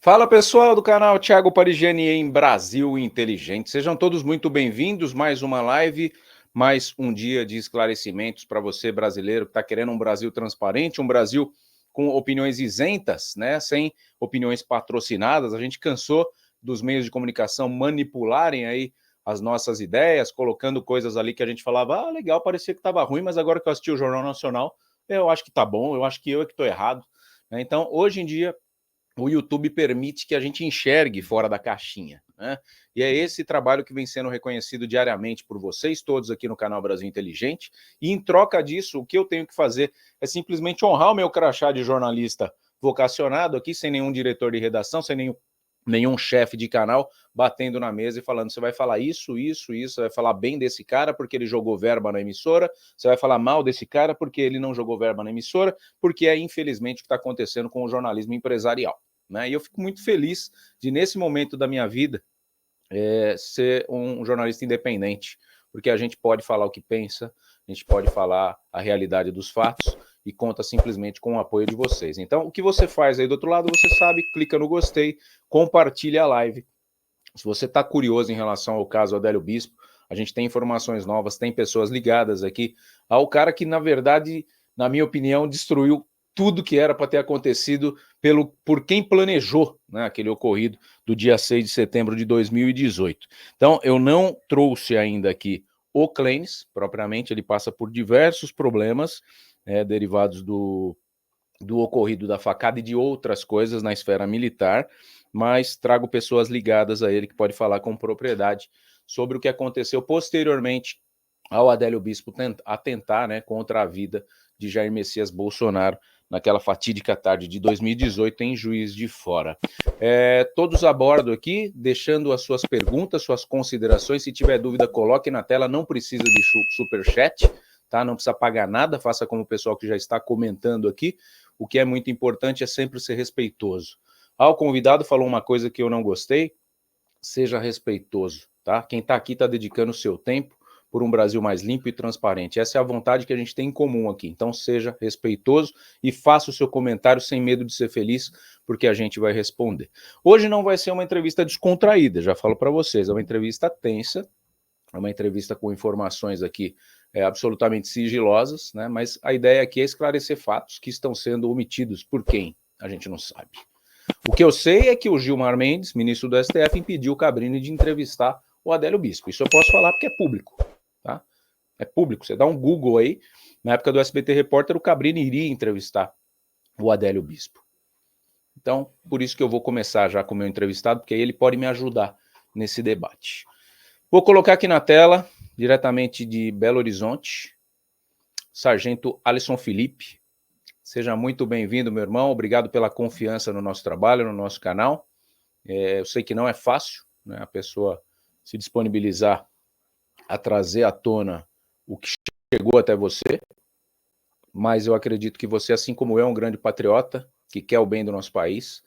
Fala pessoal do canal Thiago Parigiani em Brasil Inteligente. Sejam todos muito bem-vindos. Mais uma live, mais um dia de esclarecimentos para você brasileiro que está querendo um Brasil transparente, um Brasil com opiniões isentas, né? Sem opiniões patrocinadas. A gente cansou dos meios de comunicação manipularem aí as nossas ideias, colocando coisas ali que a gente falava, legal, parecia que estava ruim, mas agora que eu assisti o Jornal Nacional, eu acho que tá bom, eu acho que eu é que estou errado. Então, hoje em dia, o YouTube permite que a gente enxergue fora da caixinha, né? E é esse trabalho que vem sendo reconhecido diariamente por vocês todos aqui no canal Brasil Inteligente. E em troca disso, o que eu tenho que fazer é simplesmente honrar o meu crachá de jornalista vocacionado aqui, sem nenhum diretor de redação, sem nenhum chefe de canal batendo na mesa e falando, você vai falar isso, você vai falar bem desse cara porque ele jogou verba na emissora, você vai falar mal desse cara porque ele não jogou verba na emissora, porque é infelizmente o que está acontecendo com o jornalismo empresarial. Né? E eu fico muito feliz de, nesse momento da minha vida, ser um jornalista independente, porque a gente pode falar o que pensa, a gente pode falar a realidade dos fatos e conta simplesmente com o apoio de vocês. Então, o que você faz aí do outro lado, você sabe, clica no gostei, compartilha a live. Se você está curioso em relação ao caso Adélio Bispo, a gente tem informações novas, tem pessoas ligadas aqui ao cara que, na verdade, na minha opinião, destruiu tudo que era para ter acontecido por quem planejou, né, aquele ocorrido do dia 6 de setembro de 2018. Então, eu não trouxe ainda aqui o Clenis, propriamente, ele passa por diversos problemas derivados do ocorrido da facada e de outras coisas na esfera militar, mas trago pessoas ligadas a ele que pode falar com propriedade sobre o que aconteceu posteriormente ao Adélio Bispo atentar, né, contra a vida de Jair Messias Bolsonaro naquela fatídica tarde de 2018 em Juiz de Fora. Todos a bordo aqui, deixando as suas perguntas, suas considerações. Se tiver dúvida, coloque na tela, não precisa de superchat, tá? Não precisa pagar nada, faça como o pessoal que já está comentando aqui. O que é muito importante é sempre ser respeitoso. O convidado falou uma coisa que eu não gostei, seja respeitoso, tá? Quem está aqui está dedicando o seu tempo por um Brasil mais limpo e transparente. Essa é a vontade que a gente tem em comum aqui. Então, seja respeitoso e faça o seu comentário sem medo de ser feliz, porque a gente vai responder. Hoje não vai ser uma entrevista descontraída, já falo para vocês, é uma entrevista tensa, é uma entrevista com informações aqui absolutamente sigilosas, né? Mas a ideia aqui é esclarecer fatos que estão sendo omitidos por quem? A gente não sabe. O que eu sei é que o Gilmar Mendes, ministro do STF, impediu o Cabrini de entrevistar o Adélio Bispo. Isso eu posso falar porque é público, tá? É público. Você dá um Google aí, na época do SBT Repórter, o Cabrini iria entrevistar o Adélio Bispo. Então, por isso que eu vou começar já com o meu entrevistado, porque aí ele pode me ajudar nesse debate. Vou colocar aqui na tela, diretamente de Belo Horizonte, Sargento Alisson Felipe. Seja muito bem-vindo, meu irmão. Obrigado pela confiança no nosso trabalho, no nosso canal. Eu sei que não é fácil, né, a pessoa se disponibilizar a trazer à tona o que chegou até você, mas eu acredito que você, assim como eu, é um grande patriota, que quer o bem do nosso país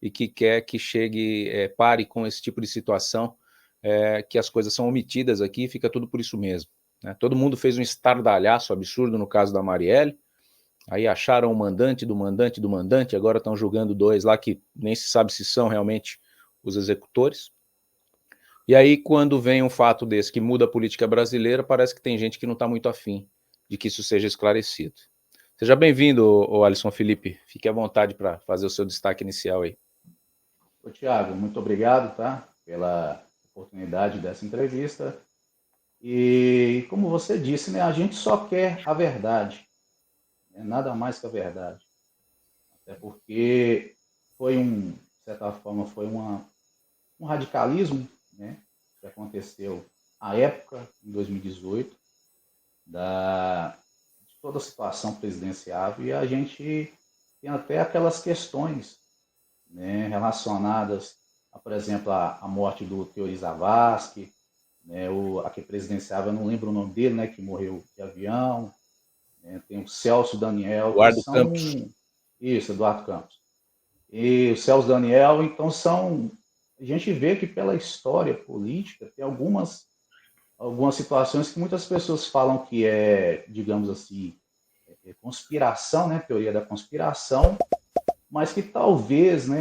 e que quer que chegue, pare com esse tipo de situação, que as coisas são omitidas aqui e fica tudo por isso mesmo. Né? Todo mundo fez um estardalhaço absurdo no caso da Marielle, aí acharam o mandante do mandante do mandante, agora estão julgando dois lá que nem se sabe se são realmente os executores. E aí, quando vem um fato desse que muda a política brasileira, parece que tem gente que não está muito afim de que isso seja esclarecido. Seja bem-vindo, Alisson Felipe. Fique à vontade para fazer o seu destaque inicial aí. Ô, Thiago, muito obrigado, tá? Pela oportunidade dessa entrevista. E como você disse, né, a gente só quer a verdade, né? Nada mais que a verdade. Até porque de certa forma, um radicalismo, né, que aconteceu à época, em 2018, de toda a situação presidencial, e a gente tem até aquelas questões, né, relacionadas, por exemplo, a morte do Teori Zavascki, né, aquele presidenciável, eu não lembro o nome dele, né, que morreu de avião, né, tem o Celso Daniel, que Eduardo são... Campos. Isso, Eduardo Campos. E o Celso Daniel, então são... A gente vê que pela história política tem algumas situações que muitas pessoas falam que é, digamos assim, conspiração, né, teoria da conspiração, mas que talvez, né,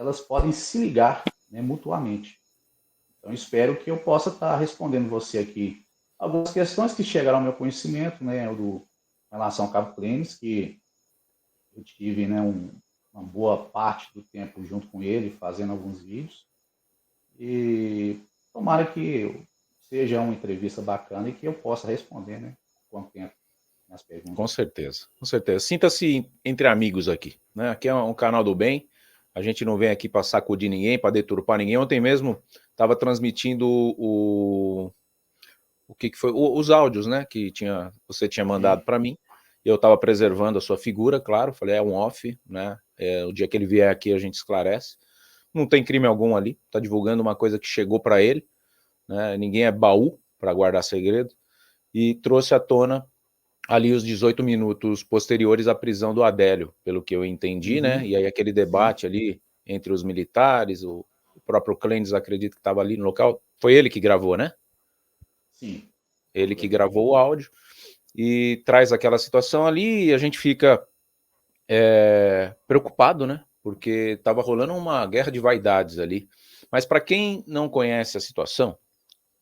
elas podem se ligar, né, mutuamente. Então, espero que eu possa estar respondendo você aqui algumas questões que chegaram ao meu conhecimento, né, em relação ao Cabo Clênis, que eu tive, né, uma boa parte do tempo junto com ele, fazendo alguns vídeos. E tomara que seja uma entrevista bacana e que eu possa responder, né, com o tempo, nas Com perguntas. certeza, com certeza. Sinta-se entre amigos aqui, né? Aqui é um canal do bem. A gente não vem aqui para sacudir ninguém, para deturpar ninguém. Ontem mesmo estava transmitindo o que foi os áudios, né? Que você tinha mandado Sim, para mim. E eu estava preservando a sua figura, claro. Falei, é um off, né? O dia que ele vier aqui a gente esclarece. Não tem crime algum ali. Está divulgando uma coisa que chegou para ele, né? Ninguém é baú para guardar segredo. E trouxe à tona ali os 18 minutos posteriores à prisão do Adélio, pelo que eu entendi, né? uhum, E aí aquele sim, debate ali entre os militares, o próprio Clênis, acredito que estava ali no local. Foi ele que gravou, né? sim, Ele que correto. gravou o áudio e traz aquela situação ali e a gente fica preocupado, né? Porque estava rolando uma guerra de vaidades ali. Mas para quem não conhece a situação,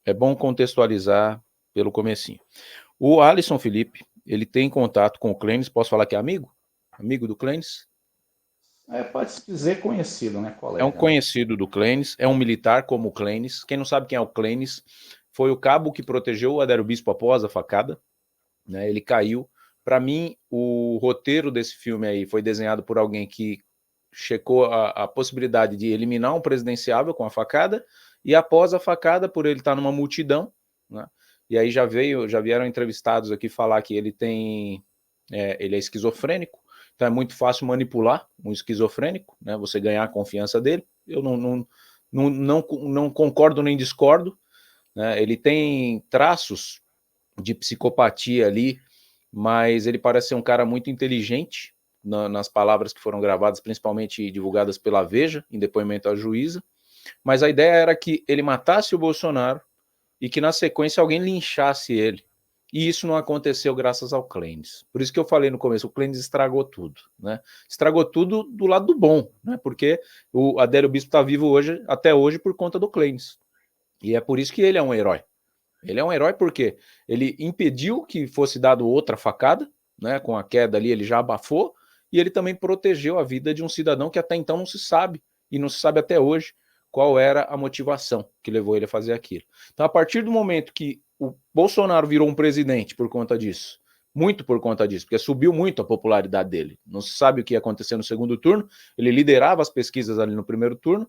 é bom contextualizar pelo comecinho. O Alisson Felipe, ele tem contato com o Clênis, posso falar que é amigo? Amigo do Clênis? Pode-se dizer conhecido, né, É um colega, né? conhecido do Clênis, é um militar como o Clênis. Quem não sabe quem é o Clênis, foi o cabo que protegeu o Adélio Bispo após a facada, né? Ele caiu. Para mim, o roteiro desse filme aí foi desenhado por alguém que checou a possibilidade de eliminar um presidenciável com a facada, e após a facada, por ele estar numa multidão, né? E aí já vieram entrevistados aqui falar que ele é esquizofrênico, então é muito fácil manipular um esquizofrênico, né? Você ganhar a confiança dele. Eu não concordo nem discordo, né? Ele tem traços de psicopatia ali, mas ele parece ser um cara muito inteligente nas palavras que foram gravadas, principalmente divulgadas pela Veja, em depoimento à juíza. Mas a ideia era que ele matasse o Bolsonaro e que na sequência alguém linchasse ele. E isso não aconteceu graças ao Clênis. Por isso que eu falei no começo, o Clênis estragou tudo, né? Estragou tudo do lado do bom, né? Porque o Adélio Bispo está vivo hoje, até hoje, por conta do Clênis. E é por isso que ele é um herói. Ele é um herói porque ele impediu que fosse dado outra facada, né? Com a queda ali, ele já abafou, e ele também protegeu a vida de um cidadão que até então não se sabe, e não se sabe até hoje, qual era a motivação que levou ele a fazer aquilo. Então, a partir do momento que o Bolsonaro virou um presidente por conta disso, muito por conta disso, porque subiu muito a popularidade dele. Não se sabe o que ia acontecer no segundo turno, ele liderava as pesquisas ali no primeiro turno,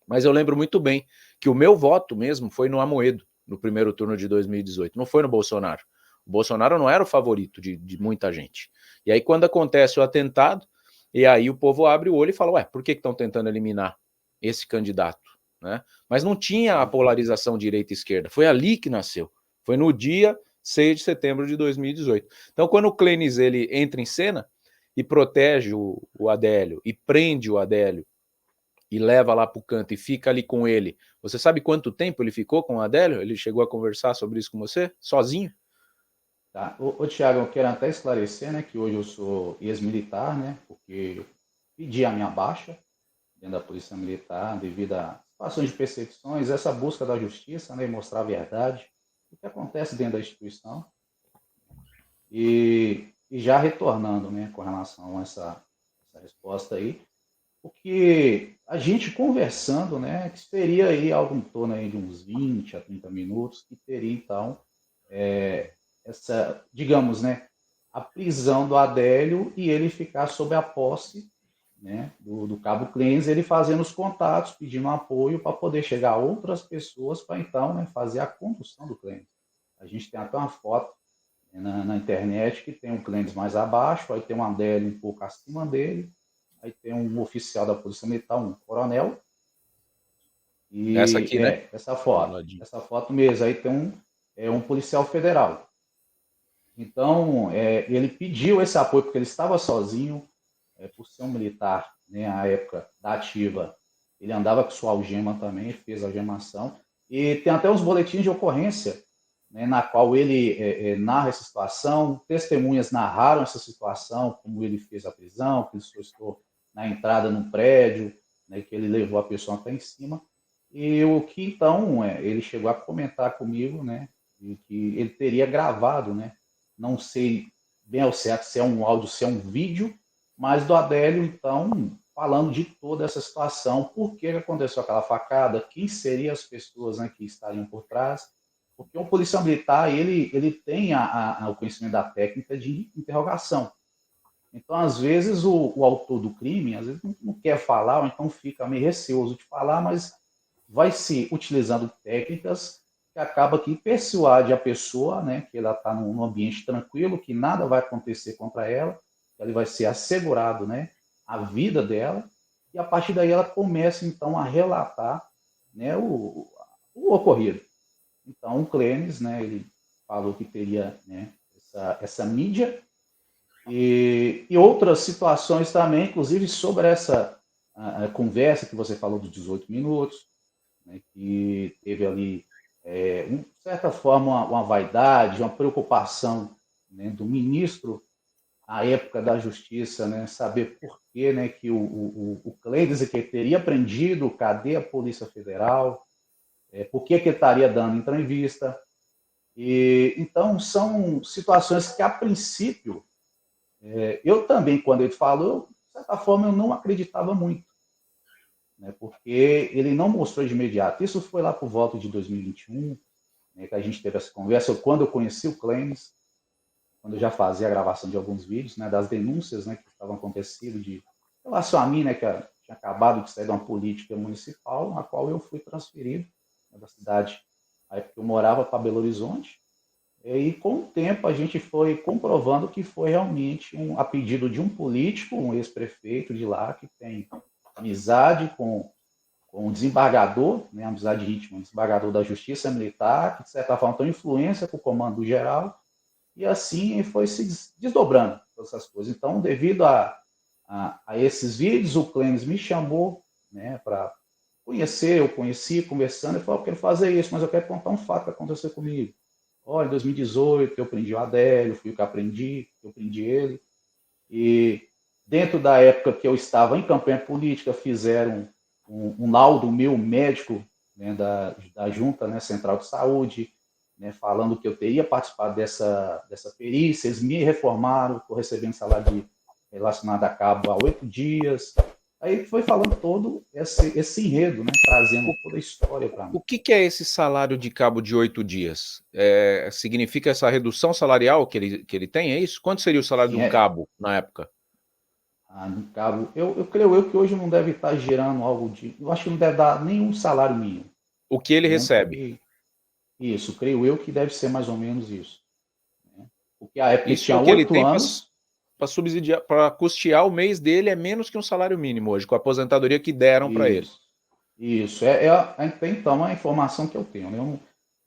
mas eu lembro muito bem que o meu voto mesmo foi no Amoedo, no primeiro turno de 2018, não foi no Bolsonaro. O Bolsonaro não era o favorito de muita gente. E aí, quando acontece o atentado, e aí o povo abre o olho e fala, ué, por que estão tentando eliminar esse candidato? Né? Mas não tinha a Sim. polarização direita e esquerda. Foi ali que nasceu. Foi no dia 6 de setembro de 2018. Então, quando o Clênis ele entra em cena e protege o Adélio e prende o Adélio e leva lá para o canto e fica ali com ele. Você sabe quanto tempo ele ficou com o Adélio? Ele chegou a conversar sobre isso com você? Sozinho? Tá. Tiago, eu quero até esclarecer, né, que hoje eu sou ex-militar, né, porque eu pedi a minha baixa dentro da Polícia Militar devido a situações de perseguições, essa busca da justiça, né, mostrar a verdade, o que acontece dentro da instituição. E já retornando, né, com relação a essa resposta aí, o que a gente conversando, né, que seria aí algo em torno aí de uns 20 a 30 minutos, que teria então essa, digamos, né, a prisão do Adélio e ele ficar sob a posse, né, do Cabo Clênis, ele fazendo os contatos, pedindo apoio para poder chegar a outras pessoas para então, né, fazer a condução do Clênis. A gente tem até uma foto, né, na internet que tem um Clênis mais abaixo, aí tem um Adélio um pouco acima dele, aí tem um oficial da Polícia Militar, um coronel, Essa e aqui, né? Do ladinho. essa foto mesmo, aí tem um policial federal. Então, ele pediu esse apoio porque ele estava sozinho, por ser um militar, né, à época da ativa, ele andava com sua algema também, fez a algemação, e tem até uns boletins de ocorrência, né, na qual ele narra essa situação, testemunhas narraram essa situação, como ele fez a prisão, que ele solicitou na entrada num prédio, né, que ele levou a pessoa até em cima, e o que então ele chegou a comentar comigo, né, de que ele teria gravado, né, não sei bem ao certo se é um áudio, se é um vídeo, mas do Adélio, então, falando de toda essa situação, por que aconteceu aquela facada, quem seriam as pessoas, né, que estariam por trás, porque o policial militar, ele tem o conhecimento da técnica de interrogação. Então, às vezes, o autor do crime, às vezes, não quer falar, ou então fica meio receoso de falar, mas vai se utilizando técnicas que acaba que persuade a pessoa, né, que ela está num ambiente tranquilo, que nada vai acontecer contra ela, que ela vai ser assegurado, né, a vida dela, e a partir daí ela começa, então, a relatar, né, o ocorrido. Então, o Clênis, né, ele falou que teria, né, essa mídia e outras situações também, inclusive sobre essa a conversa que você falou dos 18 minutos, né, que teve ali, de certa forma, uma vaidade, uma preocupação, né, do ministro, à época da Justiça, né, saber por que, né, que o Cleides que teria prendido, cadê a Polícia Federal, por que ele estaria dando entrevista. E, então, são situações que, a princípio, eu também, quando ele falou, de certa forma, eu não acreditava muito, né, porque ele não mostrou de imediato. Isso foi lá por volta de 2021, né, que a gente teve essa conversa, quando eu conheci o Clemes, quando eu já fazia a gravação de alguns vídeos, né, das denúncias, né, que estavam acontecendo de relação a mim, né, que tinha acabado de sair de uma política municipal, na qual eu fui transferido, né, da cidade, aí porque eu morava, para Belo Horizonte. E com o tempo a gente foi comprovando que foi realmente a pedido de um político, um ex-prefeito de lá, que tem amizade com o desembargador, né, amizade íntima, um desembargador da Justiça Militar, que de certa forma tem influência com o comando geral, e assim foi se desdobrando todas essas coisas. Então, devido a esses vídeos, o Clênis me chamou, né, para conhecer, eu conheci, conversando, ele falou, eu quero fazer isso, mas eu quero contar um fato que aconteceu comigo. Olha, em 2018 eu prendi o Adélio, fui o que aprendi, eu prendi ele, e dentro da época que eu estava em campanha política, fizeram um laudo meu médico, né, da Junta, né, Central de Saúde, né, falando que eu teria participado dessa perícia, eles me reformaram, estou recebendo salário relacionado a cabo há 8 dias. Aí foi falando todo esse enredo, né, trazendo toda a história para mim. O que é esse salário de cabo de 8 dias? Significa essa redução salarial que ele tem, é isso? Quanto seria o salário de Sim, um cabo na época? no cabo, eu creio que hoje não deve estar gerando algo de. Eu acho que não deve dar nenhum salário mínimo. O que ele Né? recebe? Porque, isso, creio eu que deve ser mais ou menos isso. Né? Porque a época ele Isso é tinha o que ele 8 tem anos. para subsidiar, para custear o mês dele é menos que um salário mínimo hoje, com a aposentadoria que deram para ele. Isso, isso. Até então a informação que eu tenho. Né?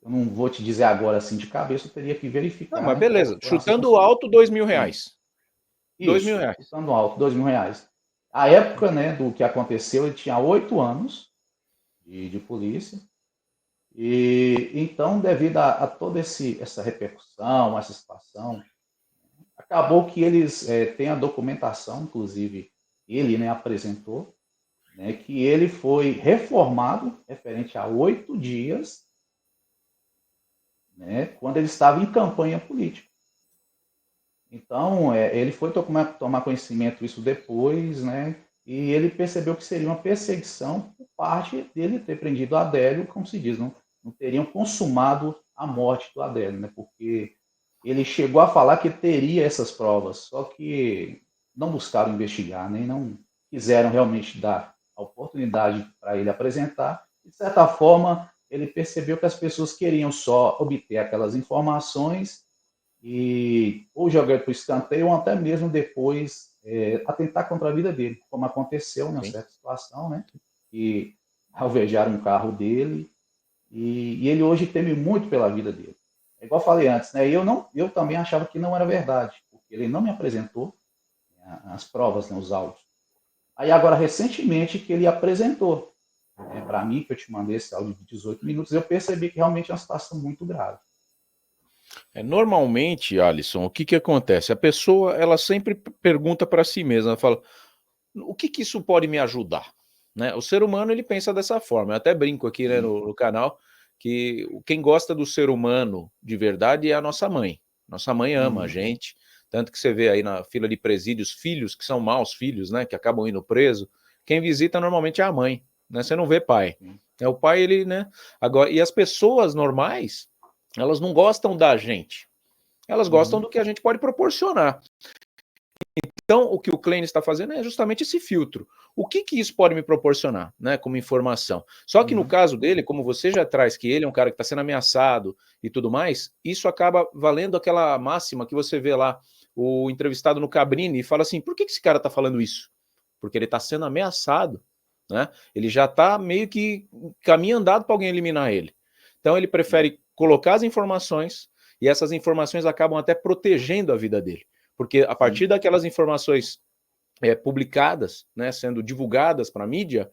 Eu não vou te dizer agora assim de cabeça, eu teria que Não, verificar, mas né, qual beleza. foram as Chutando circunstâncias. alto, R$ 2.000. Isso, R$ 2.000. isso, chutando alto, R$ 2.000. A época, né, do que aconteceu, ele tinha 8 anos de polícia. E então, devido a toda essa repercussão, essa situação, acabou que eles têm a documentação, inclusive ele, né, apresentou, né, que ele foi reformado referente a 8 dias, né, quando ele estava em campanha política. Então, ele foi tomar conhecimento disso depois, né, e ele percebeu que seria uma perseguição por parte dele ter prendido Adélio, como se diz, não teriam consumado a morte do Adélio, né, porque ele chegou a falar que teria essas provas, só que não buscaram investigar, nem não quiseram realmente dar a oportunidade para ele apresentar. De certa forma, ele percebeu que as pessoas queriam só obter aquelas informações e ou jogar para o escanteio, ou até mesmo depois atentar contra a vida dele, como aconteceu em uma Sim. certa situação, né? Que alvejaram um carro dele, e ele hoje teme muito pela vida dele. É igual eu falei antes, né? Eu também achava que não era verdade, porque ele não me apresentou, né, as provas, né, os áudios. Aí agora, recentemente, que ele apresentou, né, para mim, que eu te mandei esse áudio de 18 minutos, eu percebi que realmente é uma situação muito grave. Normalmente, Alisson, o que acontece? A pessoa, ela sempre pergunta para si mesma, ela fala, o que isso pode me ajudar? né? O ser humano, ele pensa dessa forma. Eu até brinco aqui, né, no canal, que quem gosta do ser humano de verdade é a nossa mãe. Nossa mãe ama a Uhum. gente, tanto que você vê aí na fila de presídios filhos que são maus filhos, né, que acabam indo preso. Quem visita normalmente é a mãe, né? Você não vê pai. Sim. É o pai, ele, né? Agora, e as pessoas normais, elas não gostam da gente. Elas gostam Uhum. do que a gente pode proporcionar. Então, o que o Klein está fazendo é justamente esse filtro. O que, que isso pode me proporcionar, né, como informação? Só que no Uhum. caso dele, como você já traz que ele é um cara que está sendo ameaçado e tudo mais, isso acaba valendo aquela máxima que você vê lá, o entrevistado no Cabrini, e fala assim: por que, que esse cara está falando isso? Porque ele está sendo ameaçado, né? Ele já está meio que caminho andado para alguém eliminar ele. Então, ele Sim. prefere colocar as informações e essas informações acabam até protegendo a vida dele. Porque a partir Sim. daquelas informações publicadas, né, sendo divulgadas para a mídia,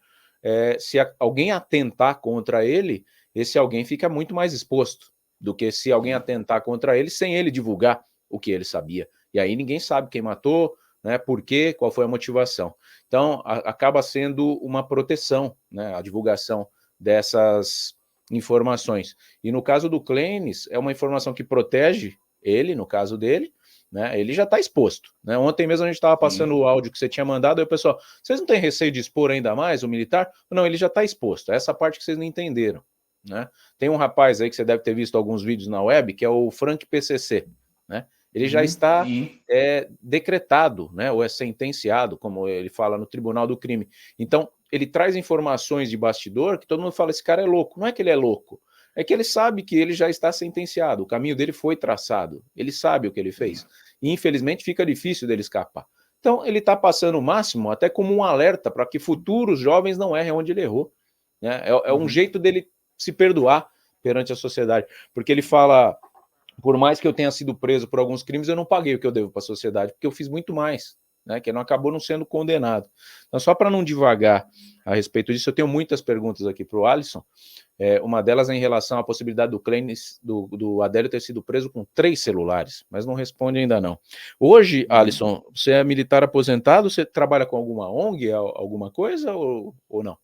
se alguém atentar contra ele, esse alguém fica muito mais exposto do que se alguém Sim. atentar contra ele sem ele divulgar o que ele sabia. E aí ninguém sabe quem matou, né, por quê, qual foi a motivação. Então, acaba sendo uma proteção, né, a divulgação dessas informações. E no caso do Clenis, é uma informação que protege ele, no caso dele, né? Ele já está exposto. Né? Ontem mesmo a gente estava passando Sim. o áudio que você tinha mandado, aí o pessoal, vocês não têm receio de expor ainda mais o militar? Não, ele já está exposto. Essa parte que vocês não entenderam. Né? Tem um rapaz aí que você deve ter visto alguns vídeos na web, que é o Frank PCC. Né? Ele já Uhum. está Sim. decretado, né? Ou é sentenciado, como ele fala no tribunal do crime. Então, ele traz informações de bastidor que todo mundo fala, esse cara é louco. Não é que ele é louco, é que ele sabe que ele já está sentenciado, o caminho dele foi traçado, ele sabe o que ele Sim. fez. E infelizmente fica difícil dele escapar. Então ele está passando o máximo até como um alerta para que futuros jovens não errem onde ele errou. Né? É um Uhum. jeito dele se perdoar perante a sociedade, porque ele fala, por mais que eu tenha sido preso por alguns crimes, eu não paguei o que eu devo para a sociedade, porque eu fiz muito mais, né, que não acabou não sendo condenado. Então, só para não divagar a respeito disso, eu tenho muitas perguntas aqui para o Alisson. Uma delas é em relação à possibilidade do Clenis, do Adélio ter sido preso com 3 celulares, mas não responde ainda não. Hoje, Uhum. Alisson, você é militar aposentado, você trabalha com alguma ONG, alguma coisa, ou não?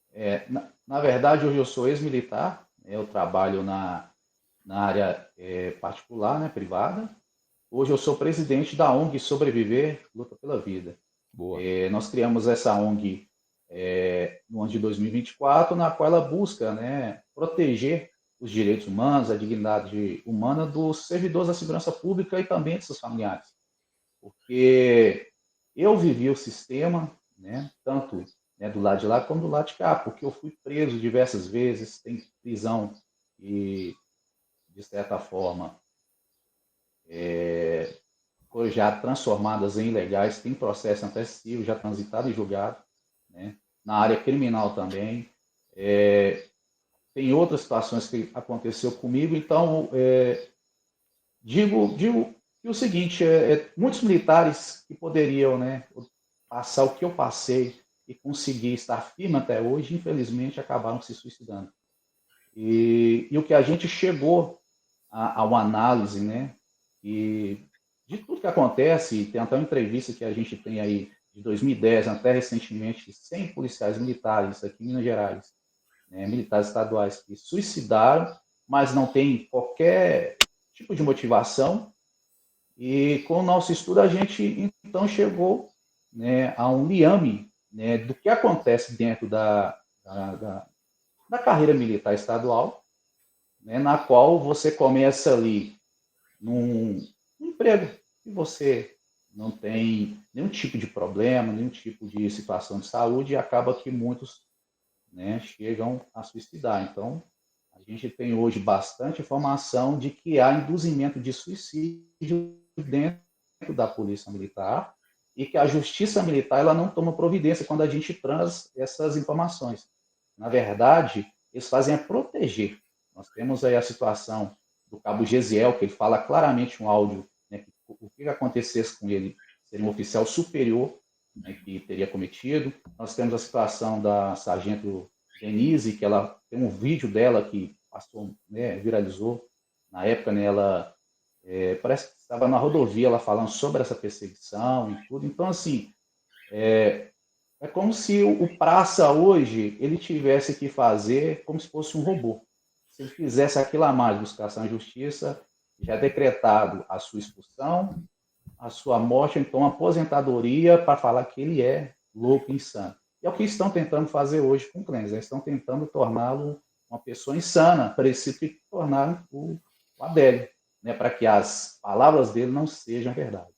Na verdade, hoje eu sou ex-militar, né, eu trabalho na área particular, né, privada. Hoje eu sou presidente da ONG Sobreviver, Luta pela Vida. Boa. Nós criamos essa ONG no ano de 2024, na qual ela busca, né, proteger os direitos humanos, a dignidade humana dos servidores da segurança pública e também de seus familiares. Porque eu vivi o sistema, né, tanto, né, do lado de lá como do lado de cá, porque eu fui preso diversas vezes, tem prisão e, de certa forma, foi já transformadas em ilegais, tem processo até civil já transitado e julgado, né? Na área criminal também. Tem outras situações que aconteceu comigo, então digo que o seguinte, muitos militares que poderiam, né, passar o que eu passei e conseguir estar firme até hoje, infelizmente acabaram se suicidando. E o que a gente chegou a uma análise, né, e de tudo que acontece, tem até uma entrevista que a gente tem aí de 2010, até recentemente, 100 policiais militares aqui em Minas Gerais, né, militares estaduais que suicidaram, mas não tem qualquer tipo de motivação. E com o nosso estudo, a gente então chegou, né, a um liame, né, do que acontece dentro da carreira militar estadual, né, na qual você começa ali num emprego e você não tem nenhum tipo de problema, nenhum tipo de situação de saúde, e acaba que muitos, né, chegam a suicidar. Então, a gente tem hoje bastante informação de que há induzimento de suicídio dentro da Polícia Militar e que a Justiça Militar ela não toma providência quando a gente traz essas informações. Na verdade, eles fazem é proteger. Nós temos aí a situação do cabo Gesiel, que ele fala claramente um áudio, né, que o que acontecesse com ele seria um oficial superior, né, que teria cometido. Nós temos a situação da sargento Denise, que ela tem um vídeo dela que passou, né, viralizou. Na época, né, ela parece que estava na rodovia, ela falando sobre essa perseguição e tudo. Então, assim, É como se o praça hoje ele tivesse que fazer como se fosse um robô. Se ele fizesse aquilo a mais, buscasse a justiça, já é decretado a sua expulsão, a sua morte, ou então a aposentadoria, para falar que ele é louco, insano. E é o que estão tentando fazer hoje com o Clenis. Eles estão tentando torná-lo uma pessoa insana, parecido que tornaram o Adélio, né, para que as palavras dele não sejam verdade.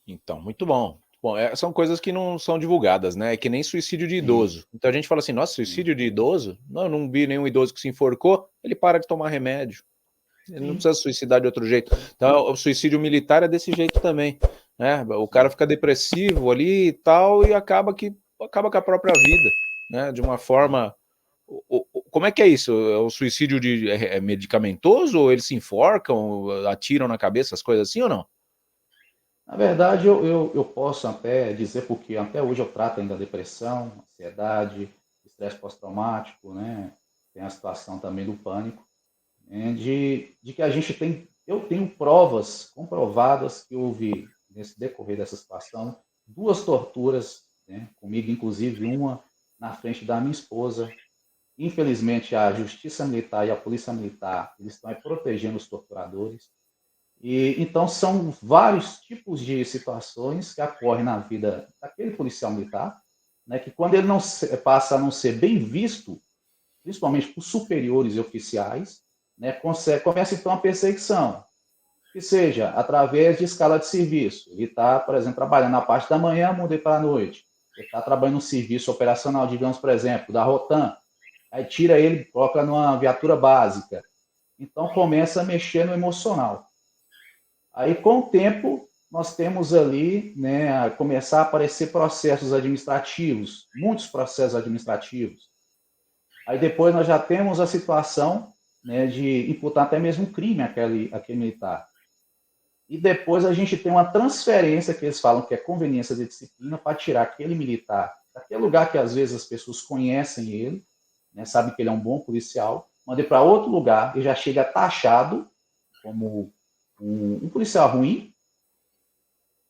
Então, muito bom. Bom, são coisas que não são divulgadas, né? É que nem suicídio de Sim, idoso. Então a gente fala assim, nossa, sim, suicídio de idoso? Não, eu não vi nenhum idoso que se enforcou, ele para de tomar remédio. Ele não sim. precisa se suicidar de outro jeito. Então, o suicídio militar é desse jeito também, né? O cara fica depressivo ali e tal e acaba com a própria vida, né? De uma Sim. forma. Como é que é isso? É o suicídio medicamentoso ou eles se enforcam, atiram na cabeça, as coisas assim ou não? Na verdade, eu posso até dizer, porque até hoje eu trato ainda depressão, ansiedade, estresse pós-traumático, né? Tem a situação também do pânico, né? De que a gente tem, eu tenho provas comprovadas que houve, nesse decorrer dessa situação, duas torturas, né? Comigo, inclusive, uma na frente da minha esposa. Infelizmente, a Justiça Militar e a Polícia Militar, eles estão aí protegendo os torturadores. E, então, são vários tipos de situações que ocorrem na vida daquele policial militar, né, que quando ele não passa a não ser bem visto, principalmente por superiores e oficiais, né, começa então a perseguição, que seja através de escala de serviço. Ele está, por exemplo, trabalhando na parte da manhã, mudei para a noite. Ele está trabalhando no serviço operacional, digamos, por exemplo, da Rotan, aí tira ele, coloca numa viatura básica. Então começa a mexer no emocional. Aí, com o tempo, nós temos ali, né, a começar a aparecer processos administrativos, muitos processos administrativos. Aí depois nós já temos a situação, né, de imputar até mesmo um crime àquele militar. E depois a gente tem uma transferência, que eles falam que é conveniência de disciplina, para tirar aquele militar daquele lugar que às vezes as pessoas conhecem ele, né, sabem que ele é um bom policial, mandei para outro lugar e já chega taxado como um policial ruim,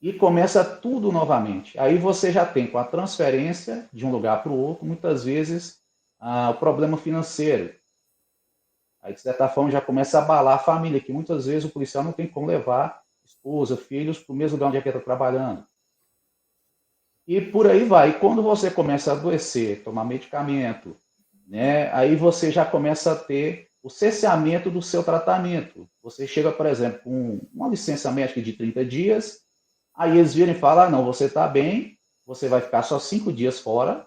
e começa tudo novamente. Aí você já tem com a transferência de um lugar para o outro, muitas vezes, o problema financeiro. Aí, de certa forma, já começa a abalar a família, que muitas vezes o policial não tem como levar esposa, filhos para o mesmo lugar onde é que ele está trabalhando. E por aí vai. E quando você começa a adoecer, tomar medicamento, né, aí você já começa a ter o cesseamento do seu tratamento. Você chega, por exemplo, com uma licença médica de 30 dias, aí eles viram e falam, não, você está bem, você vai ficar só 5 dias fora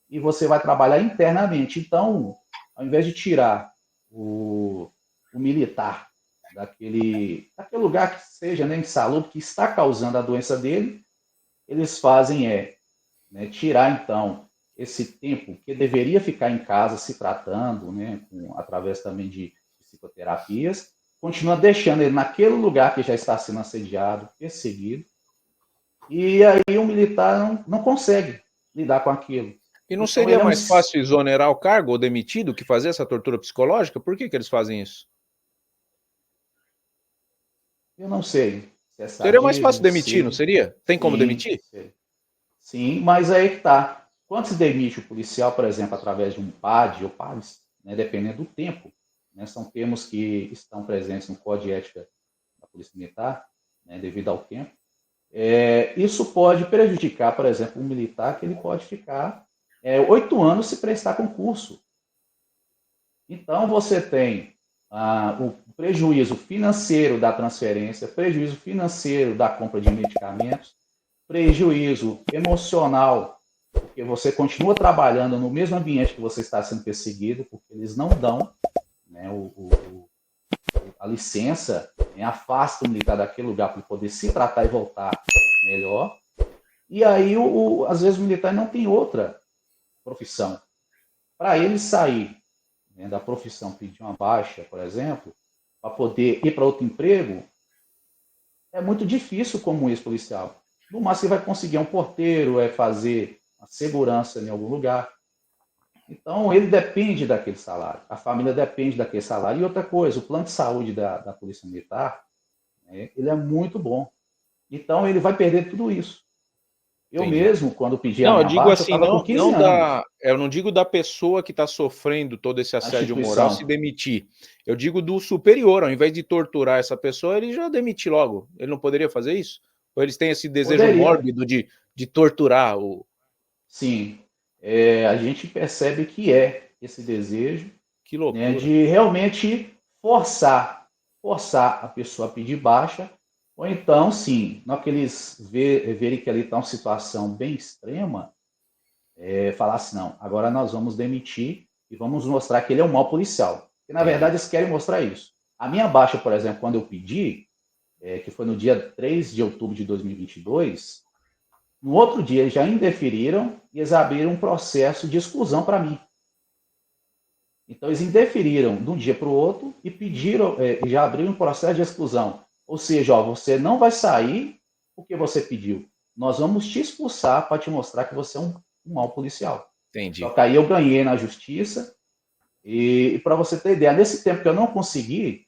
e você vai trabalhar internamente. Então, ao invés de tirar o militar daquele lugar que seja, né, insalubre, que está causando a doença dele, eles fazem né, tirar, então, esse tempo que deveria ficar em casa se tratando, né, através também de psicoterapias, continua deixando ele naquele lugar que já está sendo assediado, perseguido, e aí o militar não consegue lidar com aquilo. E não Então seria ele é um. mais fácil exonerar o cargo ou demitir do que fazer essa tortura psicológica? Por que eles fazem isso? Eu não sei se é Seria mais fácil sadismo, demitir, não se. seria? Tem como Sim, demitir? sei. Sim, mas aí que está. Quando se demite o policial, por exemplo, através de um PAD ou PADs, né, dependendo do tempo, né, são termos que estão presentes no Código de Ética da Polícia Militar, né, devido ao tempo. Isso pode prejudicar, por exemplo, um militar que ele pode ficar 8 anos se prestar concurso. Então, você tem o prejuízo financeiro da transferência, prejuízo financeiro da compra de medicamentos, prejuízo emocional, porque você continua trabalhando no mesmo ambiente que você está sendo perseguido, porque eles não dão, né, a licença, né, afasta o militar daquele lugar para poder se tratar e voltar melhor. E aí, às vezes, o militar não tem outra profissão. Para ele sair, né, da profissão, pedir uma baixa, por exemplo, para poder ir para outro emprego, é muito difícil como ex-policial. No máximo, você vai conseguir um porteiro, fazer a segurança em algum lugar. Então, ele depende daquele salário. A família depende daquele salário. E outra coisa, o plano de saúde da Polícia Militar, né, ele é muito bom. Então, ele vai perder tudo isso. Eu Entendi. mesmo, quando pedi a Não, eu minha digo baixa, eu assim, estava com não, 15 anos, eu não digo da pessoa que está sofrendo todo esse a assédio moral se instituição. demitir. Eu digo do superior, ao invés de torturar essa pessoa, ele já demite logo. Ele não poderia fazer isso? Ou eles têm esse desejo Poderia, mórbido de torturar o. sim. A gente percebe que esse desejo, Que né, loucura. de realmente forçar a pessoa a pedir baixa, ou então, sim, na hora que eles verem que ali está uma situação bem extrema, falar assim, não, agora nós vamos demitir e vamos mostrar que ele é um mau policial. Porque, na verdade, Entendi. eles querem mostrar isso. A minha baixa, por exemplo, quando eu pedi, que foi no dia 3 de outubro de 2022, no outro dia eles já indeferiram e eles abriram um processo de exclusão para mim. Então, eles indeferiram de um dia para o outro e pediram, já abriram um processo de exclusão. Ou seja, ó, você não vai sair porque você pediu. Nós vamos te expulsar para te mostrar que você é um mau policial. Só Entendi. que aí eu ganhei na justiça. E para você ter ideia, nesse tempo que eu não consegui,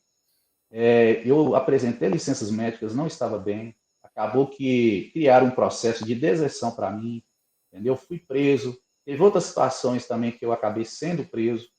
eu apresentei licenças médicas, não estava bem. Acabou que criaram um processo de deserção para mim, entendeu? Fui preso. Teve outras situações também que eu acabei sendo preso.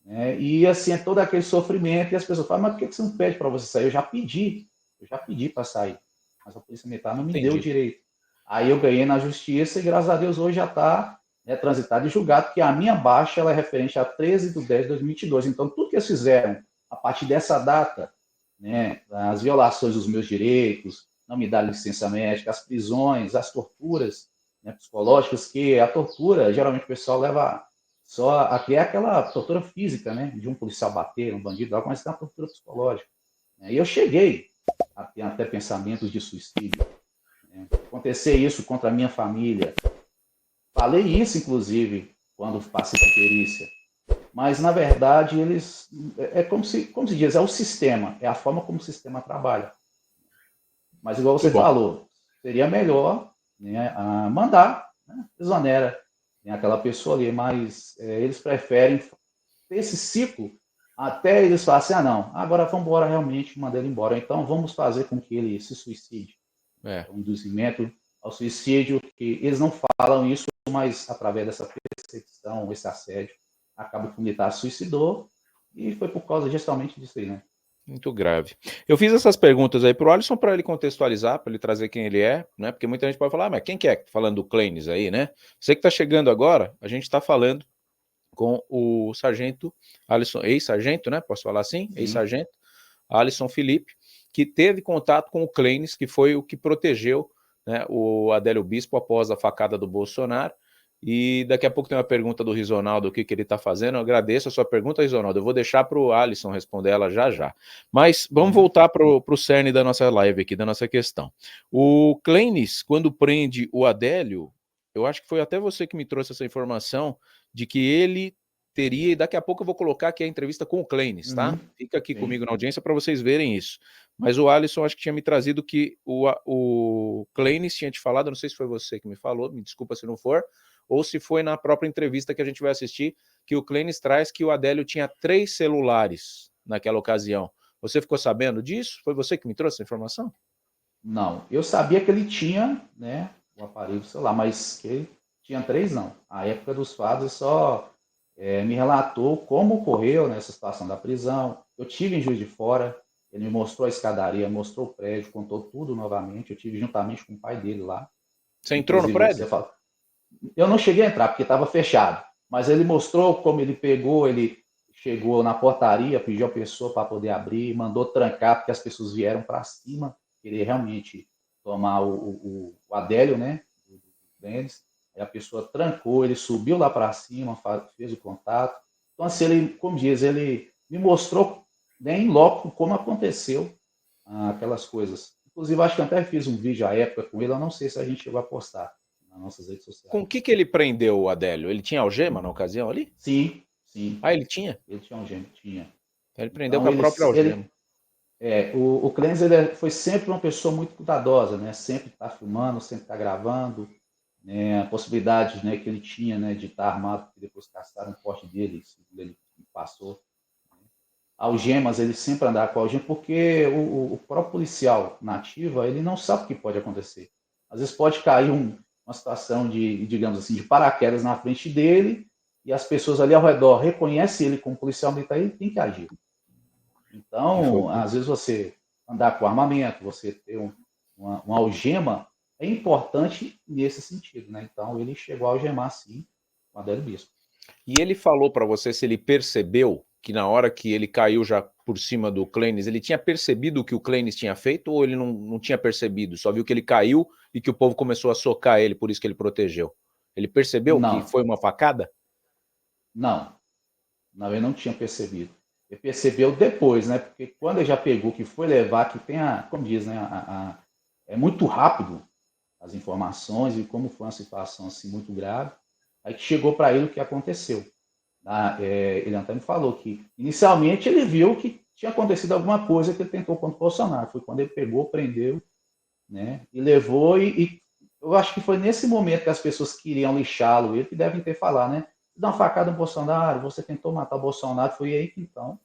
Né? E assim, é todo aquele sofrimento. E as pessoas falam, mas por que você não pede para você sair? Eu já pedi para sair. Mas a Polícia Militar não me deu o Entendi. direito. Aí eu ganhei na justiça e, graças a Deus, hoje já está, né, transitado e julgado, porque a minha baixa ela é referente a 13/10/2022. Então, tudo que eles fizeram a partir dessa data, né, as violações dos meus direitos, não me dar licença médica, as prisões, as torturas, né, psicológicas, que a tortura, geralmente o pessoal leva só a criar aquela tortura física, né, de um policial bater, um bandido, mas tem uma tortura psicológica. Né? E eu cheguei a ter até pensamentos de suicídio. Né? Acontecer isso contra a minha família. Falei isso, inclusive, quando passei por perícia. Mas, na verdade, eles. Como se diz, é o sistema, é a forma como o sistema trabalha. Mas, igual Muito você bom. falou, seria melhor, né, mandar, né, exonera, né, aquela pessoa ali, mas eles preferem ter esse ciclo até eles falarem assim, ah, não, agora vamos embora realmente, mandar ele embora. Então, vamos fazer com que ele se suicide. É. É um induzimento ao suicídio, que eles não falam isso, mas através dessa perseguição, esse assédio, acaba que o militar se suicidou e foi por causa justamente disso aí, né? Muito grave. Eu fiz essas perguntas aí pro Alisson para ele contextualizar, para ele trazer quem ele é, né? Porque muita gente pode falar, mas quem que é? Falando do Clenis aí, né? Você que está chegando agora, a gente está falando com o sargento Alisson, ex-sargento, né? Posso falar assim? Sim. Ex-sargento Alisson Felipe, que teve contato com o Clenis, que foi o que protegeu, né, o Adélio Bispo após a facada do Bolsonaro. E daqui a pouco tem uma pergunta do Risonaldo, o que ele está fazendo. Eu agradeço a sua pergunta, Risonaldo. Eu vou deixar para o Alisson responder ela já já. Mas vamos voltar para o cerne da nossa live aqui, da nossa questão. O Clenis, quando prende o Adélio, eu acho que foi até você que me trouxe essa informação de que ele teria, e daqui a pouco eu vou colocar aqui a entrevista com o Clenis, tá? Fica aqui Sim. comigo na audiência para vocês verem isso. Mas o Alisson acho que tinha me trazido que o Clenis tinha te falado, não sei se foi você que me falou, me desculpa se não for, ou se foi na própria entrevista que a gente vai assistir, que o Clenis traz que o Adélio tinha 3 celulares naquela ocasião. Você ficou sabendo disso? Foi você que me trouxe essa informação? Não, eu sabia que ele tinha, né, o aparelho celular, mas que ele tinha 3, não. A época dos fatos só me relatou como ocorreu nessa situação da prisão. Eu tive em Juiz de Fora, ele me mostrou a escadaria, mostrou o prédio, contou tudo novamente. Eu tive juntamente com o pai dele lá. Você entrou no Inclusive, você prédio? fala. Eu não cheguei a entrar porque estava fechado, mas ele mostrou como ele pegou, ele chegou na portaria, pediu a pessoa para poder abrir, mandou trancar porque as pessoas vieram para cima, querer realmente tomar o Adélio, né? O Denis. Aí a pessoa trancou, ele subiu lá para cima, fez o contato. Então, assim, ele, como diz, ele me mostrou, né, em loco como aconteceu aquelas coisas. Inclusive, acho que eu até fiz um vídeo à época com ele, eu não sei se a gente chegou a postar nas nossas redes Com sociais. o que ele prendeu o Adélio? Ele tinha algema na ocasião ali? Sim, sim, Ah, ele tinha? ele tinha um gênio, tinha. Ele prendeu com Então, a própria algema. o Clenis ele foi sempre uma pessoa muito cuidadosa, né? Sempre está filmando, sempre está gravando, né? A possibilidade, né, que ele tinha, né, de estar armado, porque depois caçaram o porte dele, segundo ele passou. Algemas, ele sempre andava com algema, porque o próprio policial na ativa, ele não sabe o que pode acontecer. Às vezes pode cair uma situação de, digamos assim, de paraquedas na frente dele, e as pessoas ali ao redor reconhecem ele como policial militar, ele tem que agir. E foi. Então, às vezes você andar com armamento, você ter uma algema, é importante nesse sentido, né? Então, ele chegou a algemar, sim, o Adélio Bispo. E ele falou para você se ele percebeu que na hora que ele caiu já por cima do Clênis, ele tinha percebido o que o Clênis tinha feito ou ele não tinha percebido? Só viu que ele caiu e que o povo começou a socar ele, por isso que ele protegeu. Ele percebeu que Não, foi uma facada? não, não, ele não tinha percebido. Ele percebeu depois, né? Porque quando ele já pegou, que foi levar, que tem como diz, né? É muito rápido as informações e como foi uma situação assim muito grave. Aí que chegou para ele o que aconteceu. Ele até me falou que inicialmente ele viu que tinha acontecido alguma coisa que ele tentou contra o Bolsonaro. Foi quando ele pegou, prendeu, né? E levou e eu acho que foi nesse momento que as pessoas queriam lixá-lo, ele que devem ter falado, né? Dá uma facada no Bolsonaro, você tentou matar o Bolsonaro, foi aí que então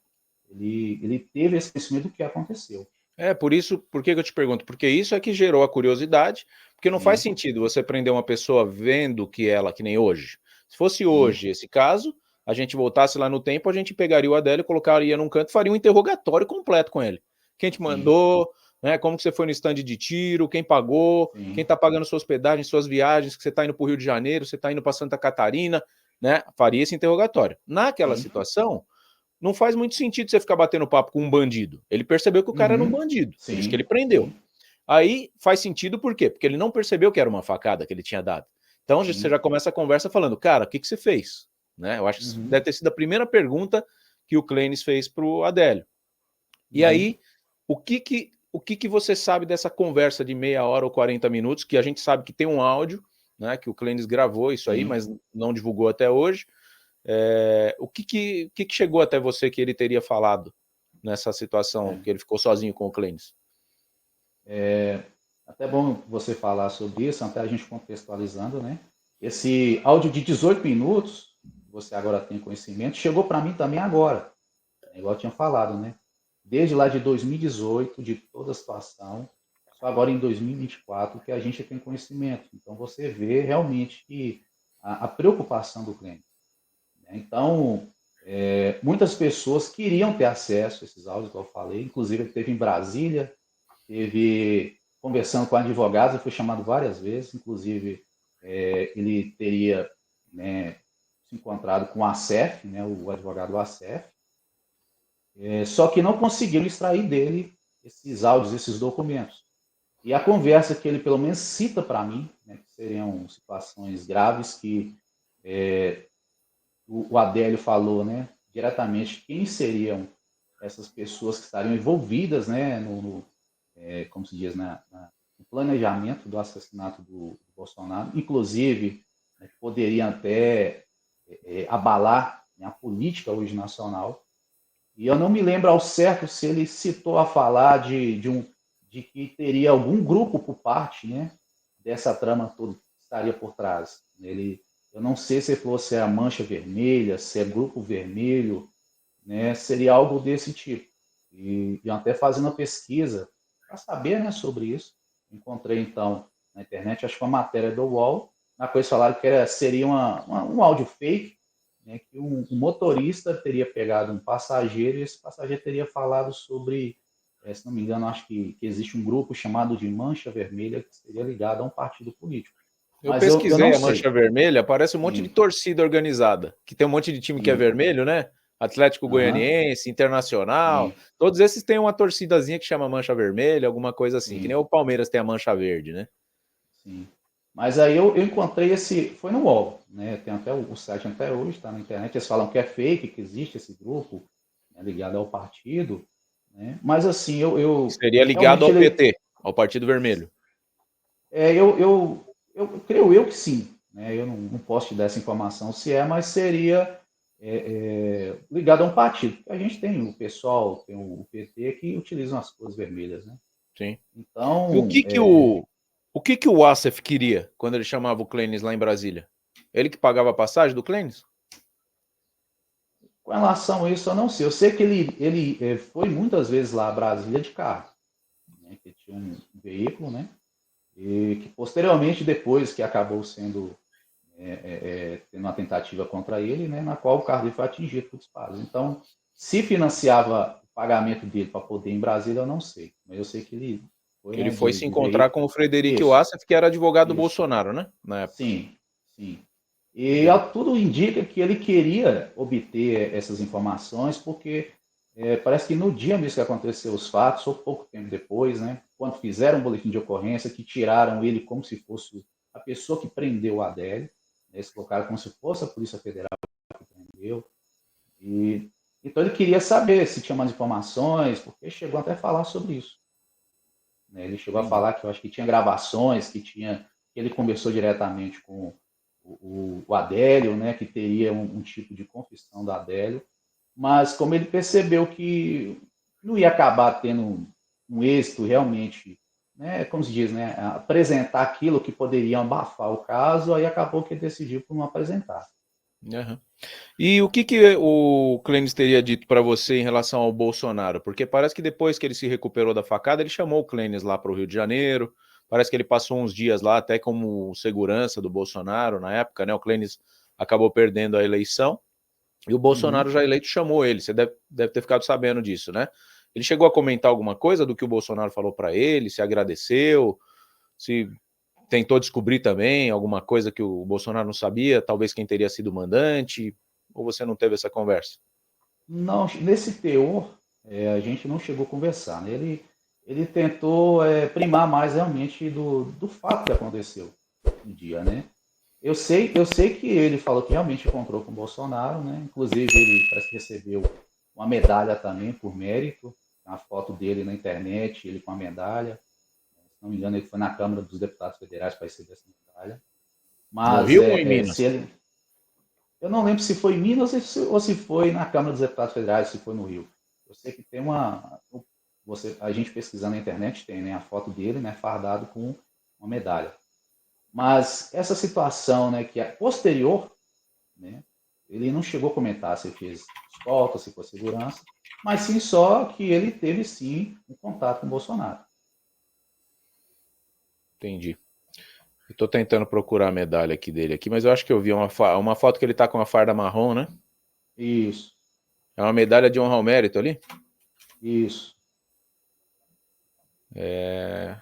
ele teve esse conhecimento do que aconteceu. Por isso, por que eu te pergunto? Porque isso é que gerou a curiosidade, porque não faz Sim, sentido você prender uma pessoa vendo que ela, que nem hoje. Se fosse sim, hoje esse caso, a gente voltasse lá no tempo, a gente pegaria o Adélio, colocaria num canto e faria um interrogatório completo com ele. Quem te sim, mandou, né? Como que você foi no stand de tiro, quem pagou, quem sim. está pagando sua hospedagem, suas viagens, que você está indo para o Rio de Janeiro, você está indo para Santa Catarina, né? Faria esse interrogatório. Naquela Sim. situação, não faz muito sentido você ficar batendo papo com um bandido. Ele percebeu que o cara era um Uhum. bandido, por isso que ele Sim, prendeu. sim, Aí faz sentido por quê? Porque ele não percebeu que era uma facada que ele tinha dado. Então você sim. já começa a conversa falando, cara, o que, que você fez? Né? Eu acho que Uhum. deve ter sido a primeira pergunta que o Clênis fez para o Adélio. E Uhum. aí, o que você sabe dessa conversa de meia hora ou 40 minutos, que a gente sabe que tem um áudio, né, que o Clênis gravou isso aí, Sim. mas não divulgou até hoje. O que chegou até você que ele teria falado nessa situação, É. que ele ficou sozinho com o Clênis? Até bom você falar sobre isso, até a gente contextualizando, né? Esse áudio de 18 minutos, você agora tem conhecimento, chegou para mim também agora, igual eu tinha falado, né? Desde lá de 2018, de toda a situação, só agora em 2024 que a gente tem conhecimento. Então você vê realmente que a preocupação do cliente. Né? Então, muitas pessoas queriam ter acesso a esses áudios, que eu falei, inclusive ele teve em Brasília, teve conversando com advogados, ele foi chamado várias vezes, inclusive ele teria, né, se encontrado com o ACEF, né, o advogado ACEF, só que não conseguiram extrair dele esses áudios, esses documentos. E a conversa que ele pelo menos cita para mim, né, que seriam situações graves que o Adélio falou, né, diretamente quem seriam essas pessoas que estariam envolvidas, né, como se diz, no planejamento do assassinato do Bolsonaro, inclusive, né, que poderiam até abalar, né, a política hoje nacional. E eu não me lembro ao certo se ele citou a falar de que teria algum grupo por parte, né, dessa trama toda que estaria por trás. Eu não sei se ele falou se é a Mancha Vermelha, se é Grupo Vermelho, né, seria algo desse tipo. E até fazendo a pesquisa para saber, né, sobre isso, encontrei então na internet, acho que uma matéria do UOL, na qual eles falaram que seria um áudio fake, né, que um motorista teria pegado um passageiro e esse passageiro teria falado sobre, se não me engano, acho que existe um grupo chamado de Mancha Vermelha que seria ligado a um partido político. Eu Mas eu não pesquisei a Mancha sei. Vermelha, parece um monte de Sim, torcida organizada, que tem um monte de time que é sim, vermelho, né? Atlético aham, Goianiense, Internacional, sim, todos esses têm uma torcidazinha que chama Mancha Vermelha, alguma coisa assim, que nem sim. o Palmeiras tem a Mancha Verde, né? Sim. Mas aí eu encontrei foi no UOL, né? Tem até o site até hoje, está na internet. Eles falam que é fake, que existe esse grupo, né, ligado ao partido, né? Mas assim, Seria ligado realmente ao PT, ao Partido Vermelho. é, eu, eu, eu creio eu que sim, né? Eu não posso te dar essa informação se é, mas seria ligado a um partido. A gente tem o pessoal, tem o PT que utilizam as cores vermelhas, né? Sim. E o Então, que que o Assef queria quando ele chamava o Clênis lá em Brasília? Ele que pagava a passagem do Clênis? com relação a isso, eu não sei. Eu sei que ele foi muitas vezes lá a Brasília de carro, né, que tinha um veículo, né? e que posteriormente, depois que acabou sendo tendo uma tentativa contra ele, né, na qual o carro dele foi atingido por disparos. Então, se financiava o pagamento dele para poder ir em Brasília, eu não sei. Mas eu sei que ele foi, Ele né, foi se de encontrar veículo. com o Frederico Isso, Wassef, que era advogado do isso. Bolsonaro, né? Na época. Sim, sim. E É. tudo indica que ele queria obter essas informações, porque parece que no dia mesmo que aconteceu os fatos, ou pouco tempo depois, né, quando fizeram um boletim de ocorrência, que tiraram ele como se fosse a pessoa que prendeu o Adélio, né, eles colocaram como se fosse a Polícia Federal que prendeu, e então ele queria saber se tinha mais informações, porque chegou até a falar sobre isso. Né? Ele chegou a Entendi. falar que eu acho que tinha gravações, que ele conversou diretamente com o Adélio, né, que teria um tipo de confissão do Adélio, mas como ele percebeu que não ia acabar tendo um êxito realmente, né, como se diz, né, apresentar aquilo que poderia abafar o caso, aí acabou que ele decidiu por não apresentar. Uhum. E o que que o Clênis teria dito para você em relação ao Bolsonaro? Porque parece que depois que ele se recuperou da facada, ele chamou o Clênis lá para o Rio de Janeiro. Parece que ele passou uns dias lá até como segurança do Bolsonaro na época, né? O Clênis acabou perdendo a eleição e o Bolsonaro Uhum. já eleito chamou ele. Você deve ter ficado sabendo disso, né? Ele chegou a comentar alguma coisa do que o Bolsonaro falou para ele, se agradeceu, se tentou descobrir também alguma coisa que o Bolsonaro não sabia, talvez quem teria sido o mandante, ou você não teve essa conversa? Não, nesse teor, a gente não chegou a conversar. Né? Ele tentou primar mais realmente do fato que aconteceu no dia, né? Eu sei que ele falou que realmente encontrou com o Bolsonaro, né? Inclusive ele parece que recebeu uma medalha também por mérito, a foto dele na internet, ele com a medalha. Se não me engano, ele foi na Câmara dos Deputados Federais para receber essa medalha. No Mas Rio ou em se Minas? ele, eu não lembro se foi em Minas ou se foi na Câmara dos Deputados Federais, se foi no Rio. Eu sei que tem a gente pesquisando na internet tem, né, a foto dele, né, fardado com uma medalha. Mas essa situação, né, que é posterior, né, ele não chegou a comentar se fez escolta, se foi segurança, mas sim só que ele teve sim um contato com o Bolsonaro. Entendi. Eu tô tentando procurar a medalha aqui dele aqui, mas eu acho que eu vi uma foto que ele tá com uma farda marrom, né? Isso, É uma medalha de honra ao mérito ali? isso. É...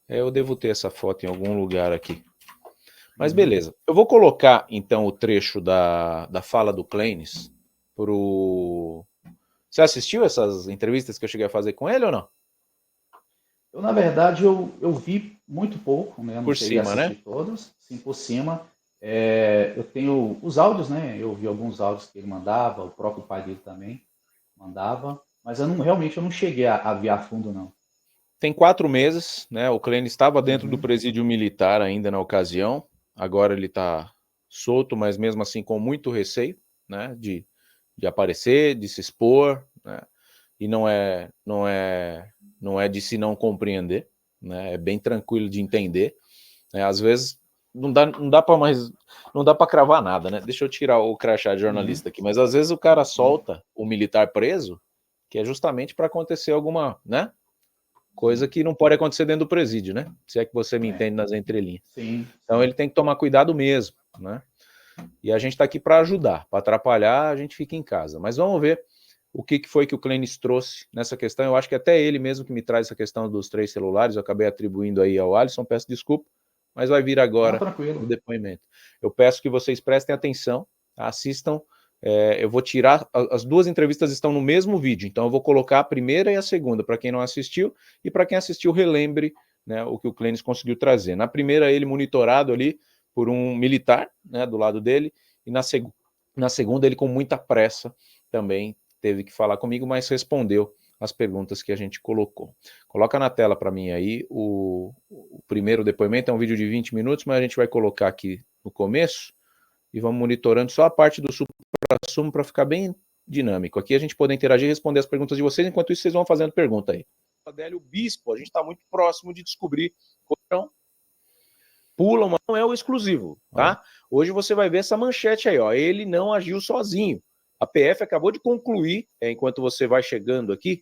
eu devo ter essa foto em algum lugar aqui. Mas Uhum. beleza. Eu vou colocar, então, o trecho da fala do Clênis pro... Você assistiu essas entrevistas que eu cheguei a fazer com ele ou não? Eu, na verdade, eu vi muito pouco, né? Eu não Por cheguei a cima, né? assistir todas, sim por cima. Eu tenho os áudios, né? Eu vi alguns áudios que ele mandava, o próprio pai dele também mandava, mas realmente eu não cheguei a ver a fundo, não. Tem 4 meses, né? O Clênis estava dentro do Uhum. presídio militar ainda na ocasião. Agora ele está solto, mas mesmo assim com muito receio, né? De aparecer, de se expor, né? E não é de se não compreender, né? É bem tranquilo de entender, né? Às vezes não dá para mais, não dá para cravar nada, né? Deixa eu tirar o crachá de Uhum. jornalista aqui, mas às vezes o cara Sim, solta o militar preso, que é justamente para acontecer alguma, né? Coisa sim. que não pode acontecer dentro do presídio, né? Se é que você me É. entende nas entrelinhas. Sim, Então sim. ele tem que tomar cuidado mesmo, né? E a gente está aqui para ajudar, para atrapalhar, a gente fica em casa. Mas vamos ver o que foi que o Clênis trouxe nessa questão. Eu acho que até ele mesmo que me traz essa questão dos 3 celulares, eu acabei atribuindo aí ao Alisson, peço desculpa, mas vai vir Não, agora tranquilo. no depoimento. Eu peço que vocês prestem atenção, assistam. Eu vou tirar, as duas entrevistas estão no mesmo vídeo, então eu vou colocar a primeira e a segunda para quem não assistiu, e para quem assistiu, relembre, né, o que o Clênis conseguiu trazer. Na primeira, ele monitorado ali por um militar, né, do lado dele, e na segunda, ele com muita pressa também teve que falar comigo, mas respondeu as perguntas que a gente colocou. Coloca na tela para mim aí o primeiro depoimento, é um vídeo de 20 minutos, mas a gente vai colocar aqui no começo e vamos monitorando só a parte do supra-sumo para ficar bem dinâmico. Aqui a gente poder interagir e responder as perguntas de vocês, enquanto isso vocês vão fazendo pergunta aí. Adélio Bispo, a gente está muito próximo de descobrir. Então, pula, mas não é o exclusivo, Ó. tá? Hoje você vai ver essa manchete aí, ó. Ele não agiu sozinho. A PF acabou de concluir, enquanto você vai chegando aqui,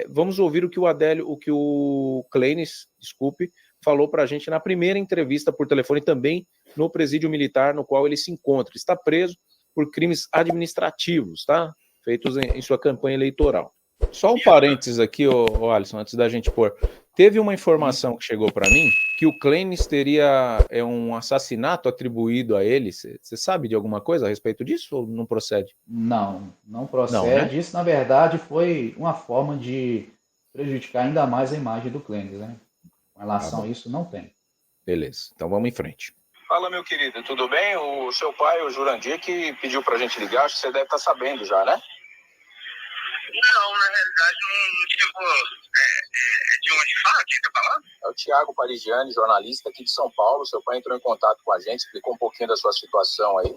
vamos ouvir o que o Adélio, o que o Clênis, desculpe, falou para a gente na primeira entrevista por telefone, também no presídio militar no qual ele se encontra. Está preso por crimes administrativos, tá? Feitos em sua campanha eleitoral. Só um parênteses aqui, ô Alisson, antes da gente pôr. Teve uma informação que chegou para mim que o Clênis teria um assassinato atribuído a ele. Você sabe de alguma coisa a respeito disso ou não procede? Não procede. Não, né? Isso, na verdade, foi uma forma de prejudicar ainda mais a imagem do Clênis, né? Com relação a isso, não tem. Beleza, então vamos em frente. Fala, meu querido, tudo bem? O seu pai, o Jurandir, que pediu pra gente ligar, acho que você deve estar sabendo já, né? Não, na realidade não chegou. De onde fala? Quem tá falando? É o Thiago Parigiani, jornalista aqui de São Paulo. Seu pai entrou em contato com a gente, explicou um pouquinho da sua situação aí.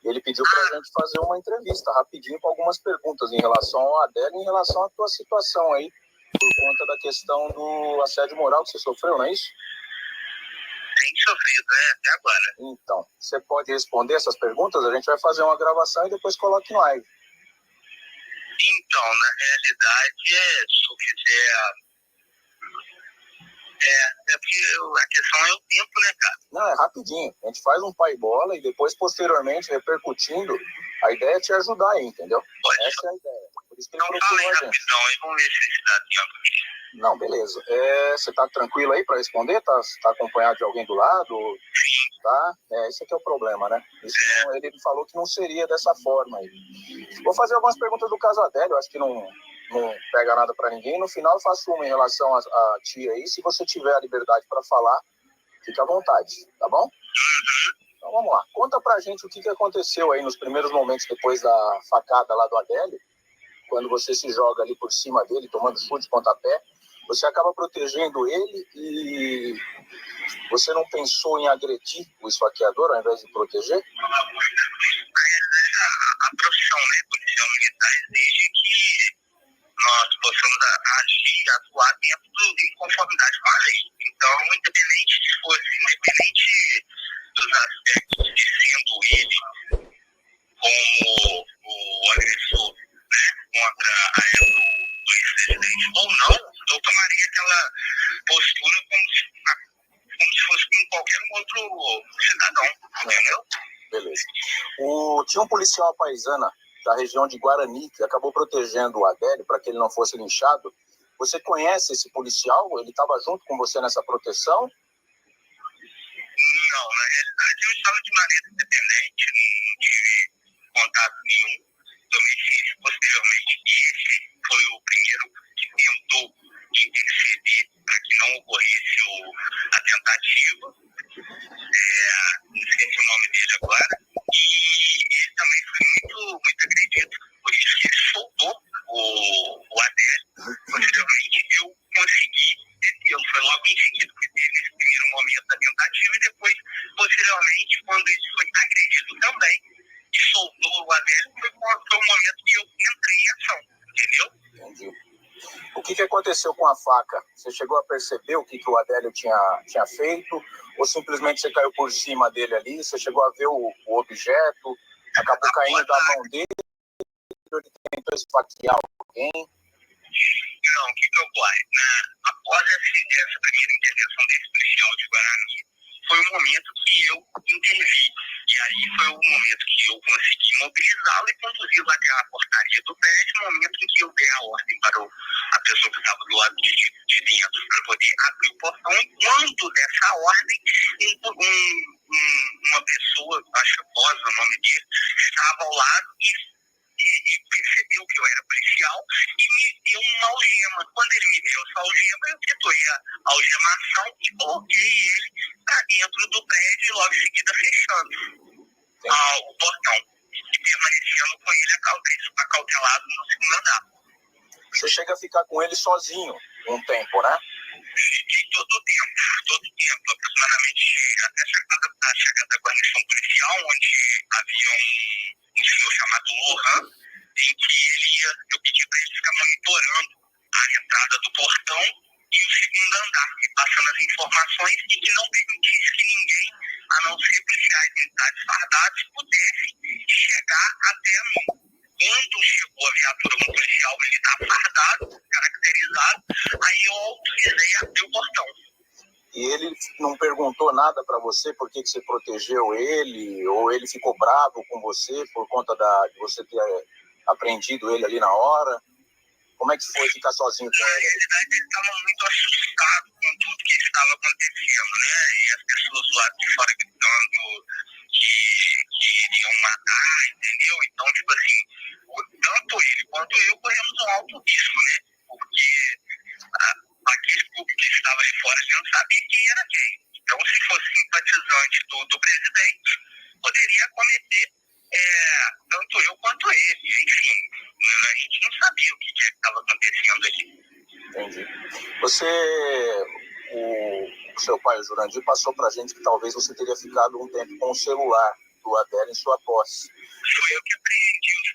E ele pediu pra gente fazer uma entrevista rapidinho com algumas perguntas em relação ao Adélio e em relação à tua situação aí, por conta da questão do assédio moral que você sofreu, não é isso? Tem sofrido, até agora. Então, você pode responder essas perguntas? A gente vai fazer uma gravação e depois coloca no live. Então, na realidade, se eu quiser... É porque a questão é o tempo, né, cara? Não, é rapidinho. A gente faz um pai bola e depois, posteriormente, repercutindo, a ideia é te ajudar aí, entendeu? Pode. Essa é a ideia. Por isso que ele Então procurou fala aí a gente. rapidão e vamos ver se dá tempo aqui. Não, beleza. Você tá tranquilo aí para responder? Tá acompanhado de alguém do lado? Sim. Tá? Esse aqui é o problema, né? Ele falou que não seria dessa forma aí. Vou fazer algumas perguntas do caso Adélio, acho que não pega nada para ninguém. No final eu faço uma em relação a ti aí. Se você tiver a liberdade para falar, fique à vontade, tá bom? Então vamos lá. Conta pra gente o que aconteceu aí nos primeiros momentos depois da facada lá do Adélio, quando você se joga ali por cima dele, tomando chute, pontapé. Você acaba protegendo ele e você não pensou em agredir o esfaqueador ao invés de proteger? Na realidade, a profissão, né, policial militar exige que nós possamos agir e atuar em conformidade com a lei. Então, independente dos aspectos de sendo ele como o agressor, né, contra o ex-presidente ou não, eu tomaria aquela postura como se fosse com qualquer outro cidadão, entendeu? Beleza. Tinha um policial paisana da região de Guarani que acabou protegendo o Adélio para que ele não fosse linchado. Você conhece esse policial? Ele estava junto com você nessa proteção? Não, na realidade eu estava de maneira independente, não tive contato nenhum. Eu me fiz posteriormente que esse foi o primeiro que tentou interceder para que não ocorresse a tentativa. Não esqueci o nome dele agora. E ele também foi muito agredido. Por isso que ele soltou o Adélio. Posteriormente eu consegui detê-lo. Foi logo em seguida que teve esse primeiro momento da tentativa e depois, posteriormente, quando ele foi agredido também e soltou o Adélio, foi o momento que eu entrei em ação. Entendeu? Entendi. O que aconteceu com a faca? Você chegou a perceber o que o Adélio tinha feito? Ou simplesmente você caiu por cima dele ali? Você chegou a ver o objeto? Acabou caindo da mão dele? Ele tentou esfaquear alguém? Não, o que ocorre? Após essa primeira intervenção desse policial de Guarani, foi o momento que eu intervi. E aí foi o momento que eu consegui mobilizá-lo e conduzi-lo até a portaria do prédio, no momento em que eu dei a ordem para a pessoa que estava do lado de dentro para poder abrir o portão. E quando dessa ordem, uma pessoa, acho que Rosa, o nome dele, estava ao lado e percebeu que eu era policial e me deu uma algema. Quando ele me deu essa algema, eu efetuei a algemação e coloquei ele para dentro do prédio e logo em seguida fechando o portão e permanecendo com ele acautelado no segundo andar. Você chega a ficar com ele sozinho um tempo, né? Fiquei todo o tempo, aproximadamente até a chegada da guarnição policial, onde havia um senhor chamado Lohan, em que eu pedi para ele ficar monitorando a entrada do portão e o segundo andar, e passando as informações e que não permitisse que ninguém, a não ser policiais militares fardados, pudesse chegar até mim. Quando chegou a viatura com um policial militar fardado, caracterizado, aí eu autorizei abrir o portão. E perguntou nada para você, por que você protegeu ele, ou ele ficou bravo com você por conta de você ter apreendido ele ali na hora? Como é que foi ficar sozinho com ele? Na realidade, ele estava muito assustado com tudo que estava acontecendo, né? E as pessoas lá de fora gritando que iriam matar, entendeu? Então, tipo assim, tanto ele quanto eu corremos um alto risco, né? Porque aquele público que estava ali fora, a gente não sabia quem era quem. Então, se fosse simpatizante do presidente, poderia cometer tanto eu quanto ele. Enfim, a gente não sabia o que estava acontecendo ali. Entendi. O seu pai, o Jurandir, passou pra gente que talvez você teria ficado um tempo com o celular do Adélio em sua posse. Foi eu que apreendi os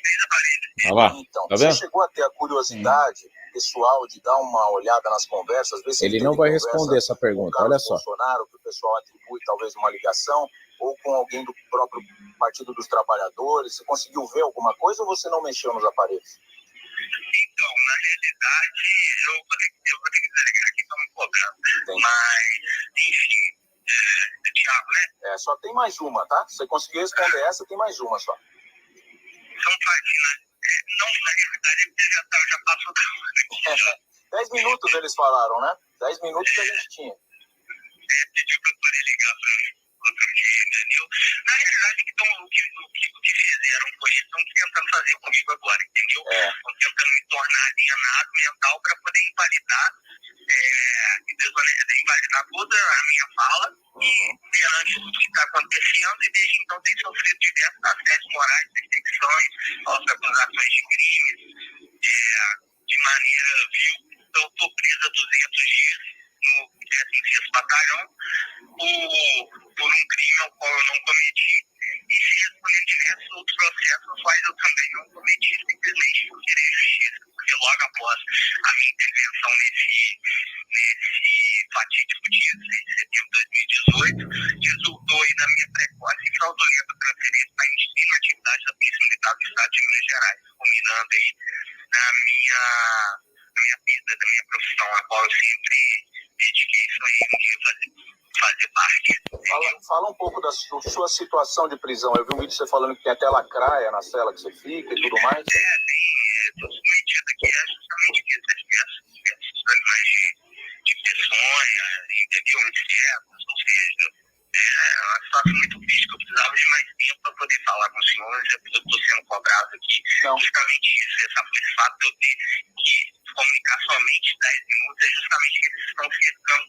três aparelhos. Olha lá, Então, tá você vendo? chegou a ter a curiosidade pessoal de dar uma olhada nas conversas, ver se Ele teve não vai conversa responder essa com o pergunta, Carlos olha só. Bolsonaro, que o pessoal atribui talvez uma ligação, ou com alguém do próprio Partido dos Trabalhadores. Você conseguiu ver alguma coisa ou você não mexeu nos aparelhos? Então, na realidade, eu vou ter que desligar aqui para me cobrar. Entendi. Mas, enfim, Thiago, né? Só tem mais uma, tá? Você conseguiu responder essa, tem mais uma só. São páginas. Não, na realidade, já passou da hora. 10 minutos eles falaram, né? 10 minutos que a gente tinha. Pediu para eu poder ligar para outro dia, entendeu? Na realidade, então, o que fizeram foi isso, estão tentando fazer comigo agora, entendeu? Estão tentando me tornar alienado mental para poder invalidar toda a minha fala e perante tudo que está acontecendo, e desde então tem sofrido diversos assédios morais, perseguições, falsas acusações de crimes, de maneira vil. Eu estou presa 200 dias no 16º Batalhão por um crime ao qual eu não cometi, e se responder diversos outros processos aos quais eu também não cometi, simplesmente por querer justiça, porque logo após a minha intervenção nesse fatídico dia 6 de setembro de 2018, resultou aí na minha precoce e fraudulenta transferência para a atividade da Polícia Militar do Estado de Minas Gerais, culminando aí na minha vida, da minha profissão, a qual eu sempre dediquei isso aí um dia fazer parte. Fala um pouco da sua situação de prisão. Eu vi um vídeo você falando que tem até lacraia na cela que você fica e tudo mais. Estou submetido aqui a justamente diversos animais de peçonha, entendeu? Insetos, ou seja, é uma situação muito crítica. Eu precisava de mais tempo para poder falar com os senhores. Eu estou sendo cobrado aqui. Não. Justamente isso, esse fato de eu ter que comunicar somente 10 minutos, é justamente que eles estão cercando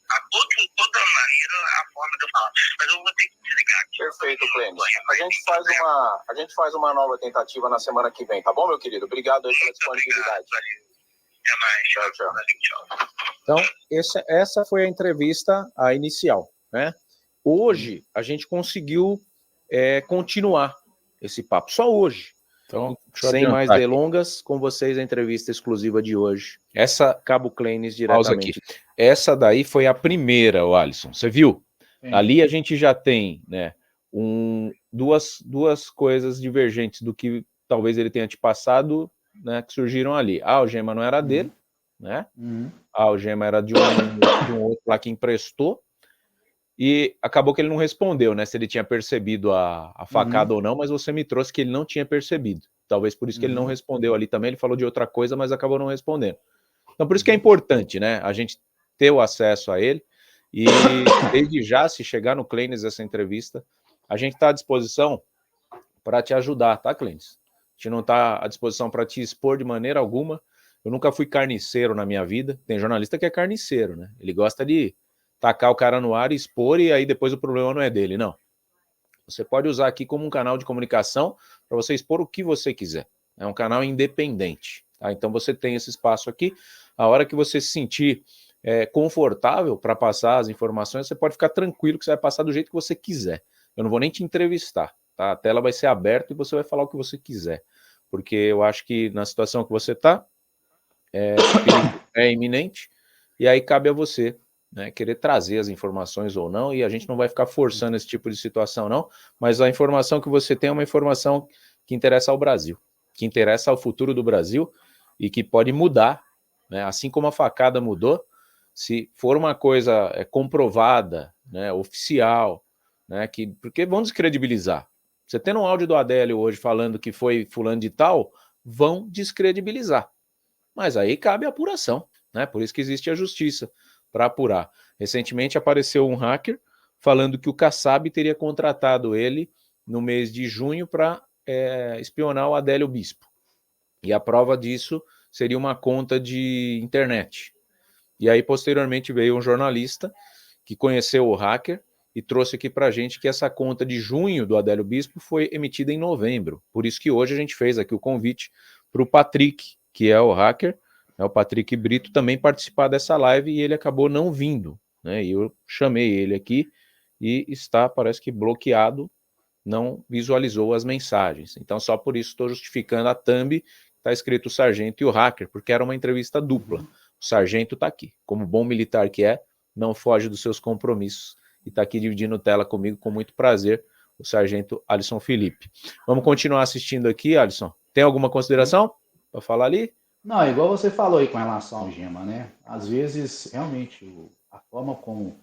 toda maneira a forma de eu falar. Mas eu vou ter que desligar aqui. Perfeito, Clênis. A gente faz uma nova tentativa na semana que vem, tá bom, meu querido? Obrigado aí pela disponibilidade. Até mais. Tchau. Tchau. Então, essa foi a entrevista inicial, né? Hoje, a gente conseguiu continuar esse papo, só hoje. Então, sem mais delongas, com vocês a entrevista exclusiva de hoje. Essa, Cabo Clênis, diretamente. Essa daí foi a primeira, Alisson, você viu? Sim. Ali a gente já tem, né, duas coisas divergentes do que talvez ele tenha te passado, né, que surgiram ali. A algema não era dele, né? A algema era de um outro lá que emprestou, e acabou que ele não respondeu, né, se ele tinha percebido a facada ou não, mas você me trouxe que ele não tinha percebido. Talvez por isso que ele não respondeu ali também, ele falou de outra coisa, mas acabou não respondendo. Então por isso que é importante, né, a gente ter o acesso a ele, e desde já, se chegar no Clênis essa entrevista, a gente está à disposição para te ajudar, tá, Clênis? A gente não está à disposição para te expor de maneira alguma. Eu nunca fui carniceiro na minha vida. Tem jornalista que é carniceiro, né? Ele gosta de tacar o cara no ar e expor, e aí depois o problema não é dele, não. Você pode usar aqui como um canal de comunicação para você expor o que você quiser. É um canal independente, tá? Então você tem esse espaço aqui. A hora que você se sentir confortável para passar as informações, você pode ficar tranquilo que você vai passar do jeito que você quiser. Eu não vou nem te entrevistar, tá? A tela vai ser aberta e você vai falar o que você quiser. Porque eu acho que na situação que você está, é iminente, e aí cabe a você, né, querer trazer as informações ou não, e a gente não vai ficar forçando esse tipo de situação não, mas a informação que você tem é uma informação que interessa ao Brasil, que interessa ao futuro do Brasil, e que pode mudar, né, assim como a facada mudou. Se for uma coisa comprovada, né, oficial, né, porque vão descredibilizar. Você tendo um áudio do Adélio hoje falando que foi fulano de tal, vão descredibilizar. Mas aí cabe a apuração, né? Por isso que existe a justiça para apurar. Recentemente apareceu um hacker falando que o Kassab teria contratado ele no mês de junho para espionar o Adélio Bispo. E a prova disso seria uma conta de internet. E aí, posteriormente, veio um jornalista que conheceu o hacker e trouxe aqui para a gente que essa conta de junho do Adélio Bispo foi emitida em novembro. Por isso que hoje a gente fez aqui o convite para o Patrick, que é o hacker, o Patrick Brito, também participar dessa live, e ele acabou não vindo, né? E eu chamei ele aqui e está, parece que bloqueado, não visualizou as mensagens. Então, só por isso estou justificando a thumb, está escrito o sargento e o hacker, porque era uma entrevista dupla. O sargento está aqui, como bom militar que é, não foge dos seus compromissos, e está aqui dividindo tela comigo com muito prazer, o sargento Alisson Felipe. Vamos continuar assistindo aqui, Alisson. Tem alguma consideração para falar ali? Não, igual você falou aí com relação ao Gema, né? Às vezes, realmente, a forma como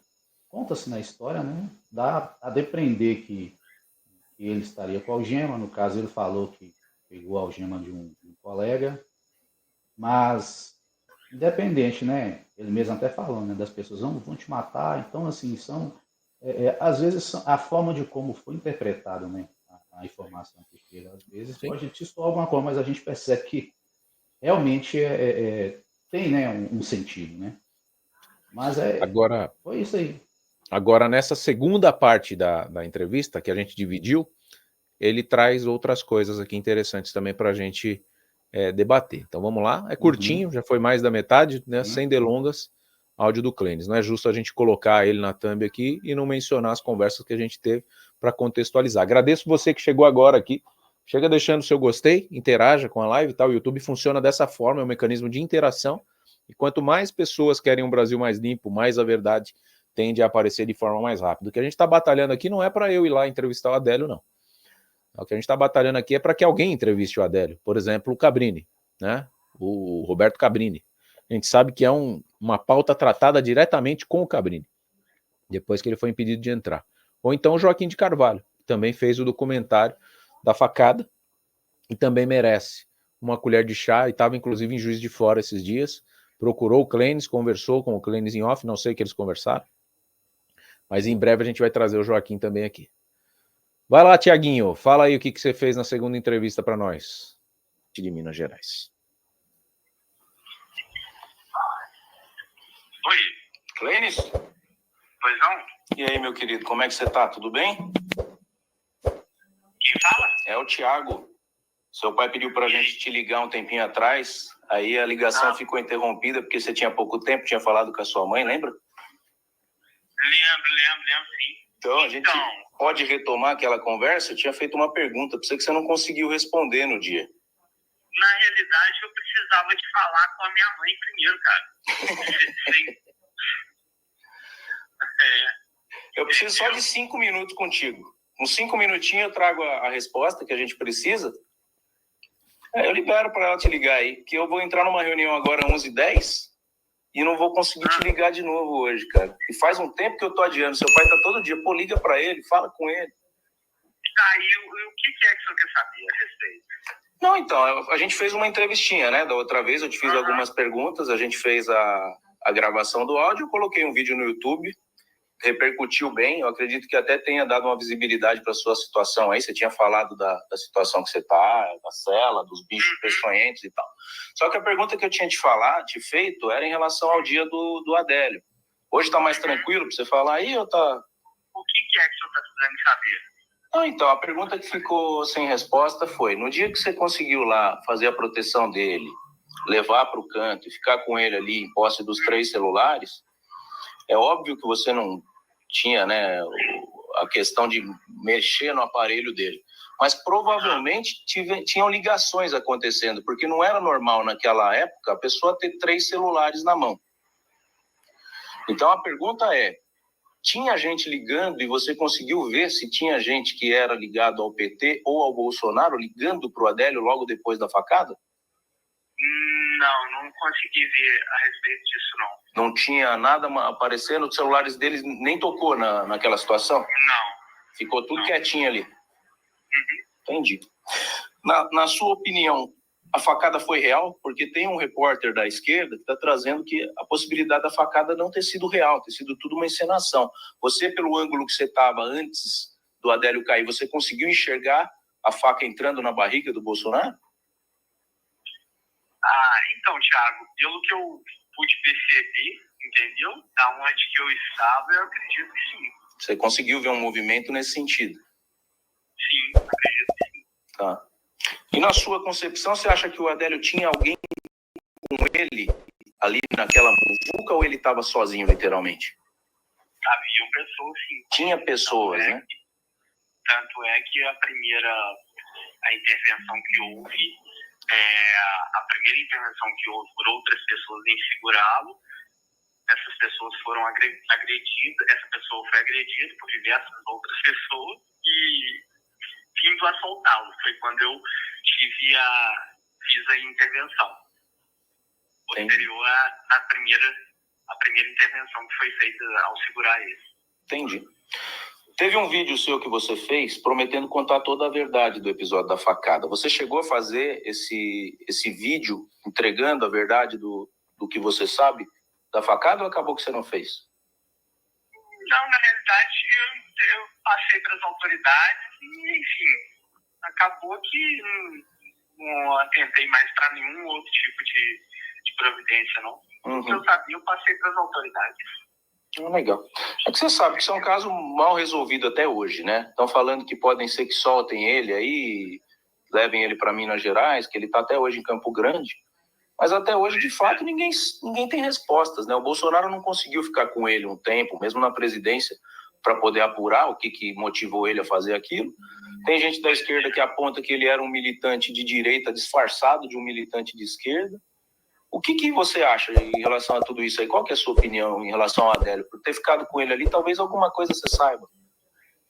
conta-se na história, né? Dá a depreender que ele estaria com a algema. No caso, ele falou que pegou a algema de um colega, mas independente, né? Ele mesmo até falou, né? Das pessoas vão te matar. Então, assim, às vezes a forma de como foi interpretado, né? A informação que chega, às vezes Sim. pode te soar alguma coisa, mas a gente percebe que realmente tem, né? Um sentido, né? Mas foi isso aí. Agora, nessa segunda parte da entrevista que a gente dividiu, ele traz outras coisas aqui interessantes também para a gente debater. Então vamos lá, é curtinho, já foi mais da metade, né? Sem delongas, áudio do Clênis. Não é justo a gente colocar ele na thumb aqui e não mencionar as conversas que a gente teve para contextualizar. Agradeço você que chegou agora aqui. Chega deixando o seu gostei, interaja com a live, tá? O YouTube funciona dessa forma, é um mecanismo de interação. E quanto mais pessoas querem um Brasil mais limpo, mais a verdade tende a aparecer de forma mais rápida. O que a gente está batalhando aqui não é para eu ir lá entrevistar o Adélio, não. O que a gente está batalhando aqui é para que alguém entreviste o Adélio. Por exemplo, o Cabrini, né? O Roberto Cabrini. A gente sabe que é uma pauta tratada diretamente com o Cabrini, depois que ele foi impedido de entrar. Ou então o Joaquim de Carvalho, que também fez o documentário da facada e também merece uma colher de chá, e estava inclusive em Juiz de Fora esses dias, procurou o Clênis, conversou com o Clênis em off, não sei o que eles conversaram, mas em breve a gente vai trazer o Joaquim também aqui. Vai lá, Tiaguinho, fala aí o que você fez na segunda entrevista para nós, de Minas Gerais. Oi, Clênis? Pois não? E aí, meu querido, como é que você tá? Tudo bem? Quem fala? É o Thiago. Seu pai pediu pra gente te ligar um tempinho atrás, aí a ligação ficou interrompida porque você tinha pouco tempo, tinha falado com a sua mãe, lembra? Lembro, sim. Então, a gente pode retomar aquela conversa? Eu tinha feito uma pergunta pra você que você não conseguiu responder no dia. Na realidade, eu precisava de falar com a minha mãe primeiro, cara. Eu preciso só de 5 minutos contigo. Com 5 minutinhos eu trago a resposta que a gente precisa. Eu libero para ela te ligar aí, porque eu vou entrar numa reunião agora às 11h10 e não vou conseguir te ligar de novo hoje, cara. E faz um tempo que eu tô adiando. Seu pai tá todo dia. Pô, liga para ele, fala com ele. Tá, e o que é que o senhor quer saber a respeito? Não, então, a gente fez uma entrevistinha, né? Da outra vez eu te fiz algumas perguntas, a gente fez a gravação do áudio, eu coloquei um vídeo no YouTube, repercutiu bem, eu acredito que até tenha dado uma visibilidade para a sua situação aí, você tinha falado da situação que você tá, da cela, dos bichos peçonhentos e tal. Só que a pergunta que eu tinha te feito era em relação ao dia do Adélio. Hoje tá mais tranquilo para você falar aí ou tá... O que é que o senhor tá precisando saber? Não, então, a pergunta que ficou sem resposta foi, no dia que você conseguiu lá fazer a proteção dele, levar para o canto e ficar com ele ali em posse dos 3 celulares, é óbvio que você não tinha, né, a questão de mexer no aparelho dele, mas provavelmente tinham ligações acontecendo, porque não era normal naquela época a pessoa ter 3 celulares na mão. Então a pergunta é, tinha gente ligando e você conseguiu ver se tinha gente que era ligado ao PT ou ao Bolsonaro ligando para o Adélio logo depois da facada? Não consegui ver a respeito disso, não. Não tinha nada aparecendo nos celulares deles, nem tocou naquela situação? Não. Ficou tudo quietinho ali? Entendi. Na sua opinião, a facada foi real? Porque tem um repórter da esquerda que está trazendo que a possibilidade da facada não ter sido real, ter sido tudo uma encenação. Você, pelo ângulo que você estava antes do Adélio cair, você conseguiu enxergar a faca entrando na barriga do Bolsonaro? Então, Thiago, pelo que eu pude perceber, entendeu? Da onde que eu estava, eu acredito que sim. Você conseguiu ver um movimento nesse sentido? Sim, acredito que sim. Tá. E na sua concepção, você acha que o Adélio tinha alguém com ele ali naquela muvuca ou ele estava sozinho, literalmente? Haviam pessoas, sim. Tinha pessoas, né? Tanto é que a intervenção que houve, a primeira intervenção que houve por outras pessoas em segurá-lo, essas pessoas foram agredidas, essa pessoa foi agredida por diversas outras pessoas e vindo a soltá-lo. Foi quando eu fiz a intervenção. Posterior à primeira intervenção que foi feita ao segurar ele. Entendi. Teve um vídeo seu que você fez prometendo contar toda a verdade do episódio da facada. Você chegou a fazer esse vídeo entregando a verdade do que você sabe da facada ou acabou que você não fez? Não, na realidade eu passei para as autoridades e, enfim, acabou que não atentei mais para nenhum outro tipo de providência, não. O que eu sabia, eu passei para as autoridades. Legal. É que você sabe que isso é um caso mal resolvido até hoje, né? Estão falando que podem ser que soltem ele aí, levem ele para Minas Gerais, que ele está até hoje em Campo Grande. Mas até hoje, de fato, ninguém tem respostas, né? O Bolsonaro não conseguiu ficar com ele um tempo, mesmo na presidência, para poder apurar o que motivou ele a fazer aquilo. Tem gente da esquerda que aponta que ele era um militante de direita disfarçado de um militante de esquerda. O que você acha em relação a tudo isso aí? Qual que é a sua opinião em relação ao Adélio? Por ter ficado com ele ali, talvez alguma coisa você saiba.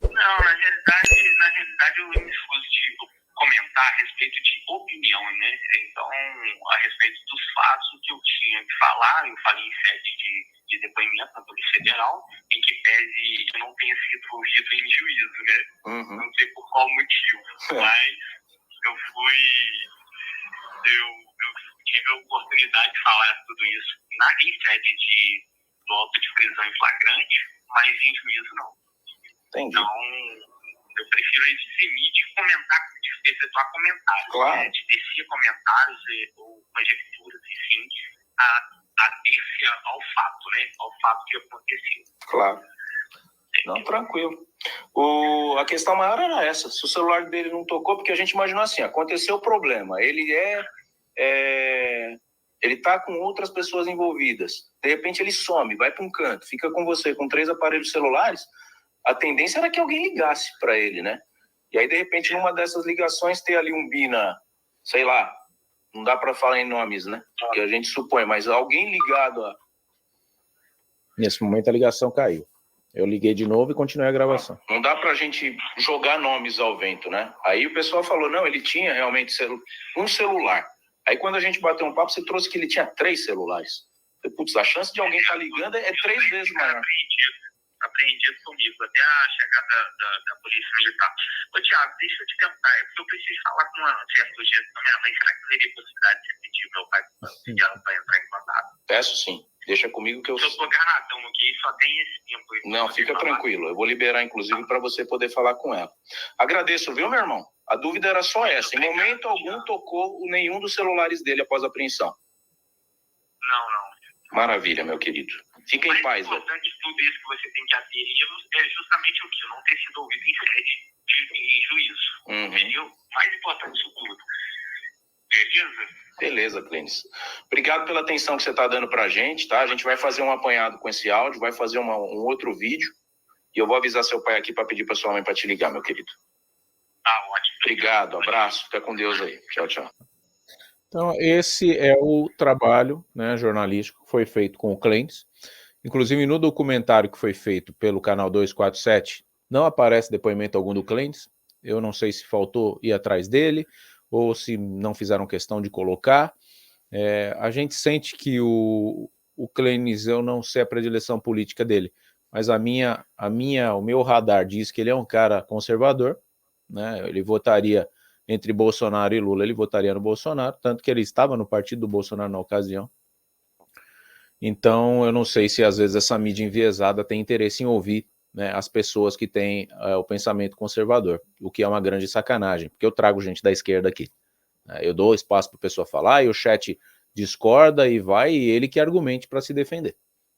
Não, na realidade eu me escuso de comentar a respeito de opinião, né? Então, a respeito dos fatos, o que eu tinha que falar, eu falei em sede de depoimento na Polícia Federal, em que pese eu não tenha sido ouvido em juízo, né? Não sei por qual motivo, mas eu tive a oportunidade de falar tudo isso em sede do auto de prisão em flagrante, mas em juízo não. Entendi. Então, eu prefiro eximir de efetuar comentários, claro. Né, de tecer comentários ou conjecturas, enfim, ater-se ao fato, né? Ao fato que aconteceu. Claro. Não, tranquilo. A questão maior era essa. Se o celular dele não tocou, porque a gente imaginou assim, aconteceu o problema. Ele tá com outras pessoas envolvidas. De repente ele some, vai para um canto, fica com você com 3 aparelhos celulares. A tendência era que alguém ligasse para ele, né? E aí, de repente, numa dessas ligações, ter ali um Bina, sei lá, não dá para falar em nomes, né? Que a gente supõe, mas alguém ligado a... Nesse momento a ligação caiu. Eu liguei de novo e continuei a gravação. Não dá pra gente jogar nomes ao vento, né? Aí o pessoal falou, não, ele tinha realmente um celular. Aí quando a gente bateu um papo, você trouxe que ele tinha 3 celulares. Putz, a chance de alguém estar ligando é 3 vezes maior. Apreendido comigo, até a chegada da Polícia Militar. Ô, Thiago, deixa eu te perguntar, é porque eu preciso falar com uma certa urgência com a minha mãe. Será que teria possibilidade de pedir para o pai e ela para entrar em contato? Peço sim. Deixa comigo que eu... Se eu tô garradão aqui, só tem esse tempo aí. Não, fica tranquilo. Eu vou liberar, inclusive, para você poder falar com ela. Agradeço, viu, meu irmão? A dúvida era só essa. Em momento algum tocou nenhum dos celulares dele após a apreensão. Não. Maravilha, meu querido. Fica em paz, velho. O importante de tudo isso que você tem que aderir é justamente o que? Não ter sido ouvido em sede de juízo. Entendeu? Mais importante disso tudo. Beleza? Beleza, Clênis. Obrigado pela atenção que você está dando pra gente, tá? A gente vai fazer um apanhado com esse áudio, vai fazer um outro vídeo e eu vou avisar seu pai aqui para pedir para sua mãe para te ligar, meu querido. Tá ótimo. Obrigado, abraço. Fica com Deus aí. Tchau, tchau. Então, esse é o trabalho, né, jornalístico que foi feito com o Clênis. Inclusive, no documentário que foi feito pelo canal 247, não aparece depoimento algum do Clênis. Eu não sei se faltou ir atrás dele ou se não fizeram questão de colocar. A gente sente que o Clenizeu não sei a predileção política dele, mas o meu radar diz que ele é um cara conservador, né? Ele votaria entre Bolsonaro e Lula, ele votaria no Bolsonaro, tanto que ele estava no partido do Bolsonaro na ocasião. Então, eu não sei se às vezes essa mídia enviesada tem interesse em ouvir, né, as pessoas que têm o pensamento conservador, o que é uma grande sacanagem, porque eu trago gente da esquerda aqui. Eu dou espaço para a pessoa falar e o chat discorda e vai, e ele que argumente para se defender,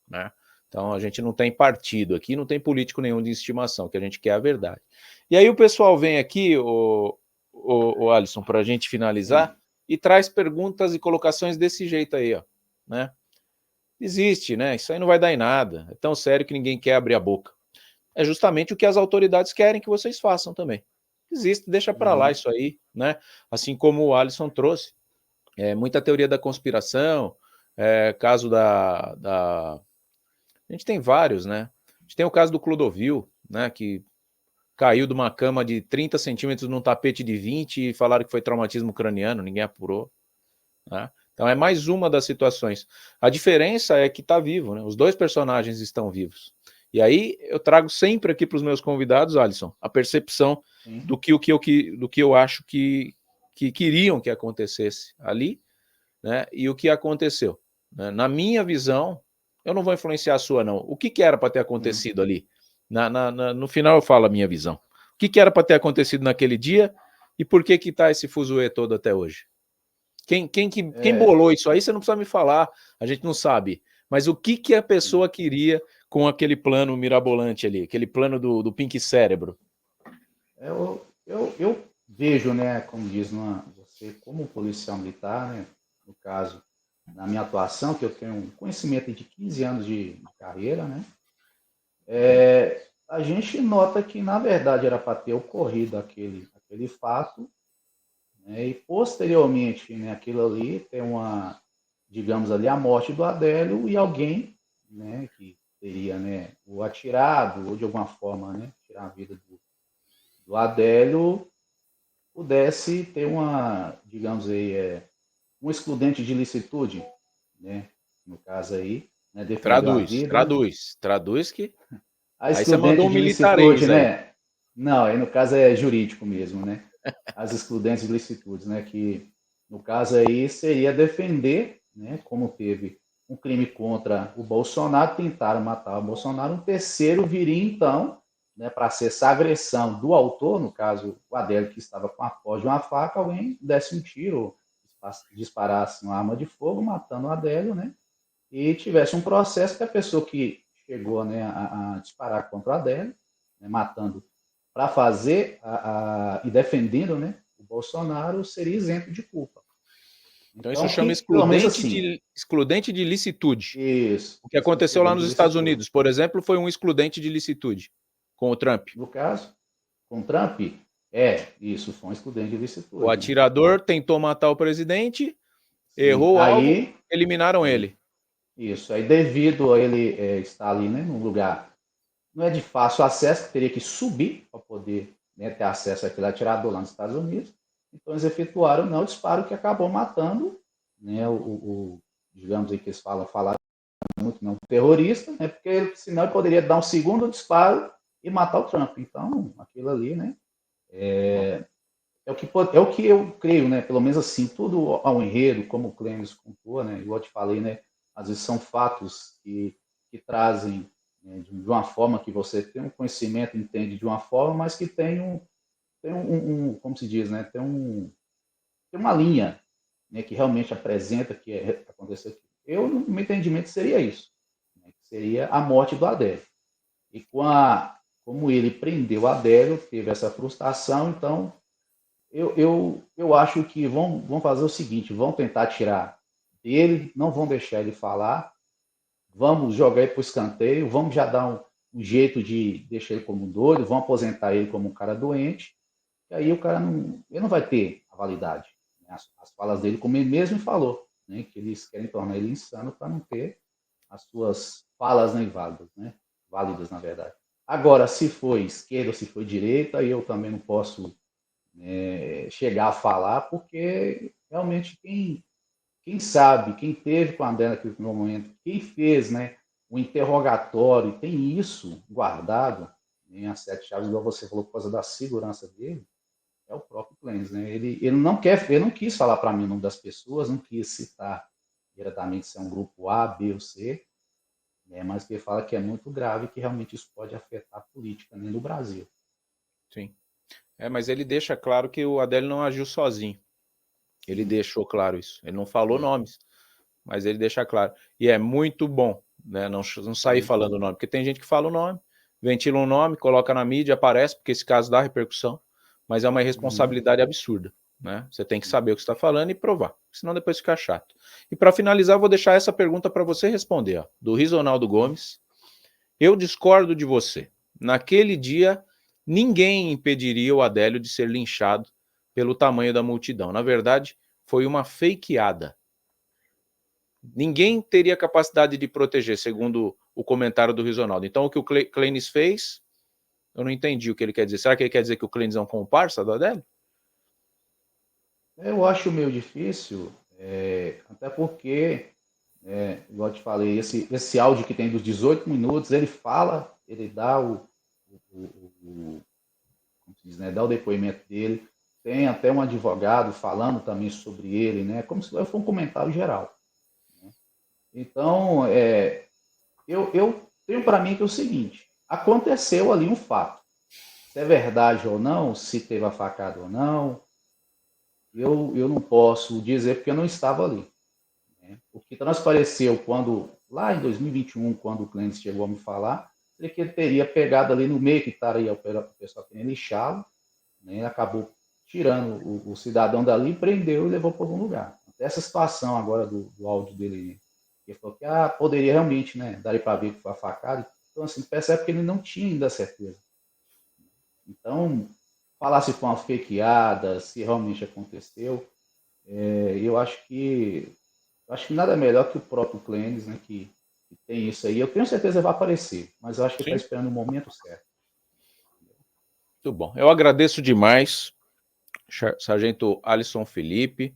né? Então a gente não tem partido aqui, não tem político nenhum de estimação, que a gente quer a verdade. E aí o pessoal vem aqui, o Alisson, para a gente finalizar, e traz perguntas e colocações desse jeito aí, ó, né? Existe, né? Isso aí não vai dar em nada. É tão sério que ninguém quer abrir a boca. É justamente o que as autoridades querem que vocês façam também. Existe, deixa para lá isso aí, né? Assim como o Alisson trouxe, muita teoria da conspiração, caso da... A gente tem vários, né? A gente tem o caso do Clodovil, né? Que caiu de uma cama de 30 centímetros num tapete de 20 e falaram que foi traumatismo craniano, ninguém apurou, né? Então é mais uma das situações. A diferença é que está vivo, né? Os dois personagens estão vivos. E aí eu trago sempre aqui para os meus convidados, Alisson, a percepção do que eu acho que queriam que acontecesse ali, né? E o que aconteceu, né? Na minha visão, eu não vou influenciar a sua, não. O que era para ter acontecido ali? No final eu falo a minha visão. O que era para ter acontecido naquele dia e por que está esse fuzuê todo até hoje? Quem bolou isso aí, você não precisa me falar, a gente não sabe. Mas o que a pessoa queria com aquele plano mirabolante ali, aquele plano do Pink Cérebro? Eu vejo, né, como diz você, como policial militar, né, no caso, na minha atuação, que eu tenho um conhecimento de 15 anos de carreira, né, a gente nota que, na verdade, era para ter ocorrido aquele fato, né, e posteriormente, né, aquilo ali tem digamos ali, a morte do Adélio e alguém, né, que teria, né, o atirado ou de alguma forma, né, tirar a vida do Adélio, pudesse ter digamos aí, um excludente de licitude, né, no caso aí, né, defendeu a vida. Traduz que... A Aí você mandou excludente um de licitude, militarês aí. né? Não, aí no caso é jurídico mesmo, né? As excludentes de licitudes, né? Que no caso aí seria defender, né? Como teve um crime contra o Bolsonaro, tentaram matar o Bolsonaro, um terceiro viria então, né? Para ser essa agressão do autor, no caso o Adélio que estava com a posse de uma faca, alguém desse um tiro, disparasse uma arma de fogo, matando o Adélio, né? E tivesse um processo que a pessoa que chegou, né, a disparar contra o Adélio, né, matando para fazer e defendendo, né, o Bolsonaro, seria isento de culpa. Então isso chama pelo menos assim, excludente de licitude. isso. O que aconteceu lá nos Estados licitude. Unidos, por exemplo, foi um excludente de licitude com o Trump. No caso, com Trump, isso foi um excludente de licitude. O atirador, né, tentou matar o presidente, sim, errou o alvo, eliminaram ele. Isso, aí devido a ele estar ali, né, num lugar, não é de fácil acesso, que teria que subir para poder, né, ter acesso àquele atirador lá nos Estados Unidos. Então eles efetuaram, né, o disparo que acabou matando, né, digamos aí que eles falaram muito, não, o terrorista, né, porque senão ele poderia dar um segundo disparo e matar o Trump. Então, aquilo ali, né, é o que eu creio, né, pelo menos assim, tudo ao enredo, como o Clênis contou, né, igual eu te falei, né, às vezes são fatos que trazem, né, de uma forma que você tem um conhecimento, entende de uma forma, mas que tem como se diz, né, tem uma linha, né, que realmente apresenta que aconteceu aqui. No meu entendimento, seria isso, né, que seria a morte do Adélio. E como ele prendeu o Adélio, teve essa frustração, então eu acho que vão fazer o seguinte, vão tentar tirar dele, não vão deixar ele falar, vamos jogar ele para o escanteio, vamos já dar um jeito de deixar ele como doido, vão aposentar ele como um cara doente, e aí o cara ele não vai ter a validade. Né? As falas dele, como ele mesmo falou, né? Que eles querem tornar ele insano para não ter as suas falas, né, válidas, na verdade. Agora, se foi esquerda ou se foi direita, eu também não posso chegar a falar, porque realmente quem sabe, quem teve com a Adélia naquele momento, quem fez, né, o interrogatório, tem isso guardado em as 7 chaves, igual você falou, por causa da segurança dele, é o próprio Clenis, né? Ele não quis falar para mim o nome das pessoas, não quis citar diretamente se é um grupo A, B ou C, né? Mas ele fala que é muito grave e que realmente isso pode afetar a política, né, no Brasil. Sim. Mas ele deixa claro que o Adélio não agiu sozinho. Ele deixou claro isso. Ele não falou nomes, mas ele deixa claro. E é muito bom, né, não sair falando o nome, porque tem gente que fala o nome, ventila um nome, coloca na mídia, aparece, porque esse caso dá repercussão, mas é uma irresponsabilidade absurda, né? Você tem que saber o que está falando e provar, senão depois fica chato. E para finalizar, eu vou deixar essa pergunta para você responder, ó, do Rizonaldo Gomes. Eu discordo de você. Naquele dia, ninguém impediria o Adélio de ser linchado pelo tamanho da multidão. Na verdade, foi uma fakeada. Ninguém teria capacidade de proteger, segundo o comentário do Rizonaldo. Então, o que o Clenis fez, eu não entendi o que ele quer dizer. Será que ele quer dizer que o Clenis é um comparsa do Adélio? Eu acho meio difícil, até porque, igual eu te falei, esse áudio que tem dos 18 minutos, ele fala, ele dá como se diz, né, dá o depoimento dele, tem até um advogado falando também sobre ele, né, como se fosse um comentário geral. Né? Então, eu tenho para mim que é o seguinte, aconteceu ali um fato. Se é verdade ou não, se teve a facada ou não, eu não posso dizer porque eu não estava ali. Né? O que transpareceu quando, lá em 2021, quando o cliente chegou a me falar, é que ele teria pegado ali no meio que estaria o pessoal querendo lixá-lo, né? Acabou tirando o cidadão dali, prendeu e levou para algum lugar. Até essa situação agora do áudio dele, ele falou que poderia realmente, né, dar para ver que foi a facada. Então, assim, percebe que ele não tinha ainda certeza. Então, falar se foi uma fakeada, se realmente aconteceu, eu acho que nada melhor que o próprio Clenis, né, que tem isso aí. Eu tenho certeza que vai aparecer, mas eu acho que ele está Sim. esperando o momento certo. Muito bom. Eu agradeço demais, Sargento Alisson Felipe,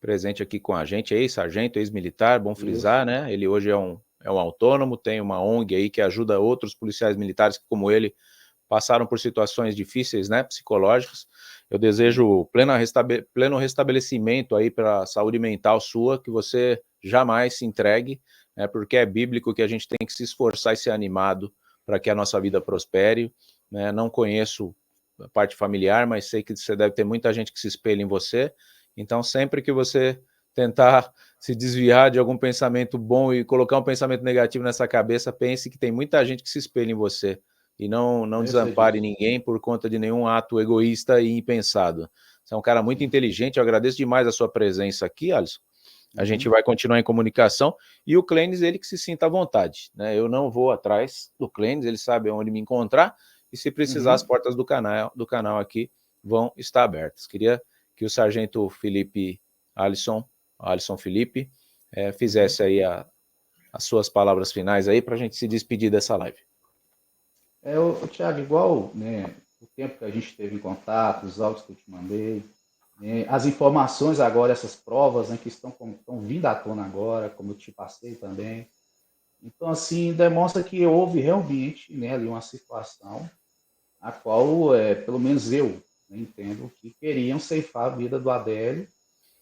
presente aqui com a gente, ex-sargento, ex-militar, bom frisar, né? Ele hoje é um autônomo, tem uma ONG aí que ajuda outros policiais militares que, como ele, passaram por situações difíceis, né, psicológicas. Eu desejo pleno restabelecimento aí para a saúde mental sua, que você jamais se entregue, né, porque é bíblico que a gente tem que se esforçar e ser animado para que a nossa vida prospere, né? Não conheço a parte familiar, mas sei que você deve ter muita gente que se espelha em você, então sempre que você tentar se desviar de algum pensamento bom e colocar um pensamento negativo nessa cabeça, pense que tem muita gente que se espelha em você, e não desampare ninguém por conta de nenhum ato egoísta e impensado. Você é um cara muito inteligente, eu agradeço demais a sua presença aqui, Alisson. A gente vai continuar em comunicação, e o Clenis, ele que se sinta à vontade, né? Eu não vou atrás do Clenis, ele sabe onde me encontrar, e se precisar, as portas do canal aqui vão estar abertas. Queria que o Sargento Felipe Alisson Felipe, fizesse aí as suas palavras finais aí para a gente se despedir dessa live. Thiago, igual, né, o tempo que a gente teve em contato, os áudios que eu te mandei, né, as informações agora, essas provas, né, que estão vindo à tona agora, como eu te passei também. Então, assim, demonstra que houve realmente, né, ali uma situação a qual, pelo menos eu, né, entendo que queriam ceifar a vida do Adélio,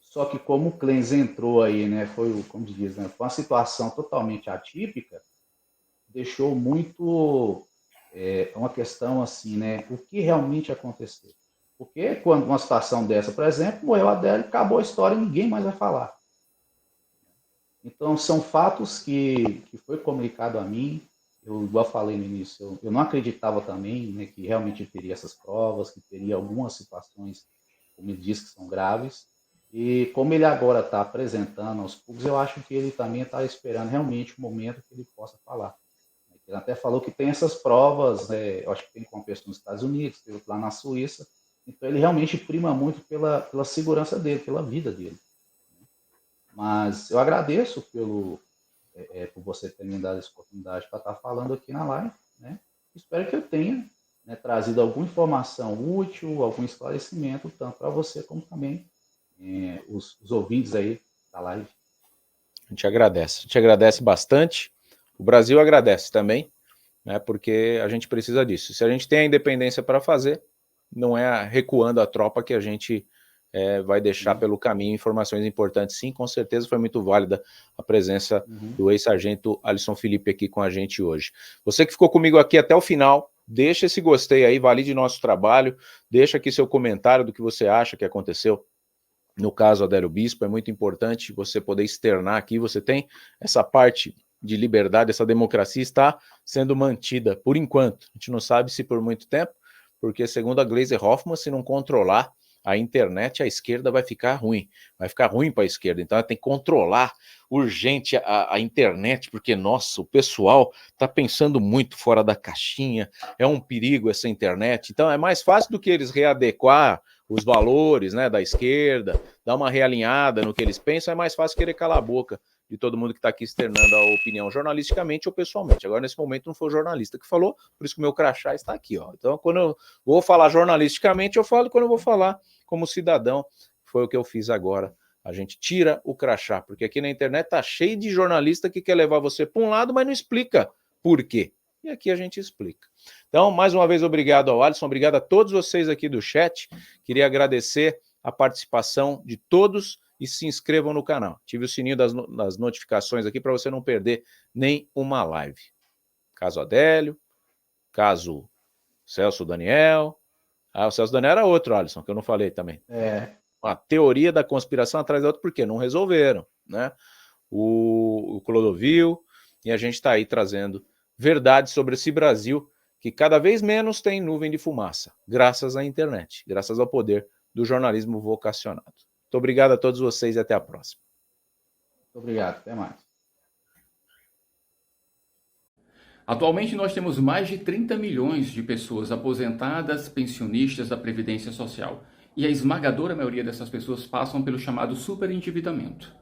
só que como o Clenis entrou aí, né, como diz, né, foi uma situação totalmente atípica, deixou muito uma questão assim, né? O que realmente aconteceu? Porque quando uma situação dessa, por exemplo, morreu a Adélio, acabou a história e ninguém mais vai falar. Então, são fatos que foi comunicado a mim. Eu, igual falei no início, eu não acreditava também, né, que realmente teria essas provas, que teria algumas situações, como ele diz, que são graves. E como ele agora está apresentando aos públicos, eu acho que ele também está esperando realmente o momento que ele possa falar. Ele até falou que tem essas provas, né, eu acho que tem com uma pessoa nos Estados Unidos, tem outro lá na Suíça, então ele realmente prima muito pela segurança dele, pela vida dele. Mas eu agradeço por você ter me dado essa oportunidade para estar falando aqui na live, né? Espero que eu tenha, né, trazido alguma informação útil, algum esclarecimento, tanto para você como também os ouvintes aí da live. A gente agradece bastante. O Brasil agradece também, né, porque a gente precisa disso. Se a gente tem a independência para fazer, não é recuando a tropa que a gente vai deixar pelo caminho informações importantes. Sim, com certeza foi muito válida a presença do ex-sargento Alisson Felipe aqui com a gente hoje. Você que ficou comigo aqui até o final, deixa esse gostei aí, valide nosso trabalho, deixa aqui seu comentário do que você acha que aconteceu no caso Adélio Bispo. É muito importante você poder externar aqui, você tem essa parte de liberdade, essa democracia está sendo mantida por enquanto. A gente não sabe se por muito tempo, porque segundo a Gleisi Hoffmann, se não controlar a internet, a esquerda vai ficar ruim para a esquerda. Então ela tem que controlar urgente a internet, porque, nossa, o pessoal está pensando muito fora da caixinha, é um perigo essa internet. Então é mais fácil do que eles readequar os valores, né, da esquerda, dar uma realinhada no que eles pensam, é mais fácil querer calar a boca de todo mundo que está aqui externando a opinião jornalisticamente ou pessoalmente. Agora, nesse momento, não foi o jornalista que falou, por isso que o meu crachá está aqui, ó. Então, quando eu vou falar jornalisticamente, eu falo, quando eu vou falar como cidadão, foi o que eu fiz agora. A gente tira o crachá, porque aqui na internet tá cheio de jornalista que quer levar você para um lado, mas não explica por quê. E aqui a gente explica. Então, mais uma vez, obrigado ao Alisson, obrigado a todos vocês aqui do chat. Queria agradecer a participação de todos e se inscrevam no canal. Ative o sininho das notificações aqui para você não perder nem uma live. Caso Adélio, caso Celso Daniel. Ah, o Celso Daniel era outro, Alisson, que eu não falei também. A teoria da conspiração atrás da outra, por quê? Não resolveram, né? O Clodovil, e a gente está aí trazendo verdade sobre esse Brasil que cada vez menos tem nuvem de fumaça, graças à internet, graças ao poder do jornalismo vocacionado. Muito obrigado a todos vocês e até a próxima. Muito obrigado, até mais. Atualmente nós temos mais de 30 milhões de pessoas aposentadas, pensionistas da Previdência Social. E a esmagadora maioria dessas pessoas passam pelo chamado superendividamento.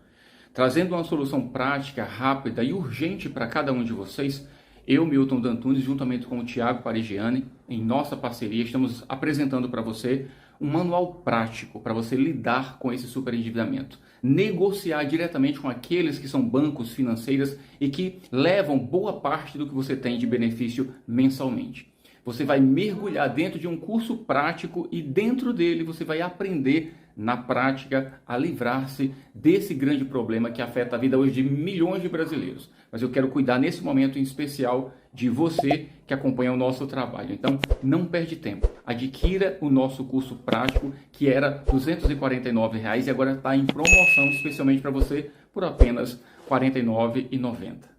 Trazendo uma solução prática, rápida e urgente para cada um de vocês, eu, Milton D'Antunes, juntamente com o Thiago Parigiani, em nossa parceria, estamos apresentando para você um manual prático para você lidar com esse superendividamento. Negociar diretamente com aqueles que são bancos financeiros e que levam boa parte do que você tem de benefício mensalmente. Você vai mergulhar dentro de um curso prático e dentro dele você vai aprender na prática a livrar-se desse grande problema que afeta a vida hoje de milhões de brasileiros. Mas eu quero cuidar nesse momento em especial de você que acompanha o nosso trabalho. Então, não perde tempo. Adquira o nosso curso prático, que era R$ 249 e agora está em promoção especialmente para você por apenas R$ 49,90.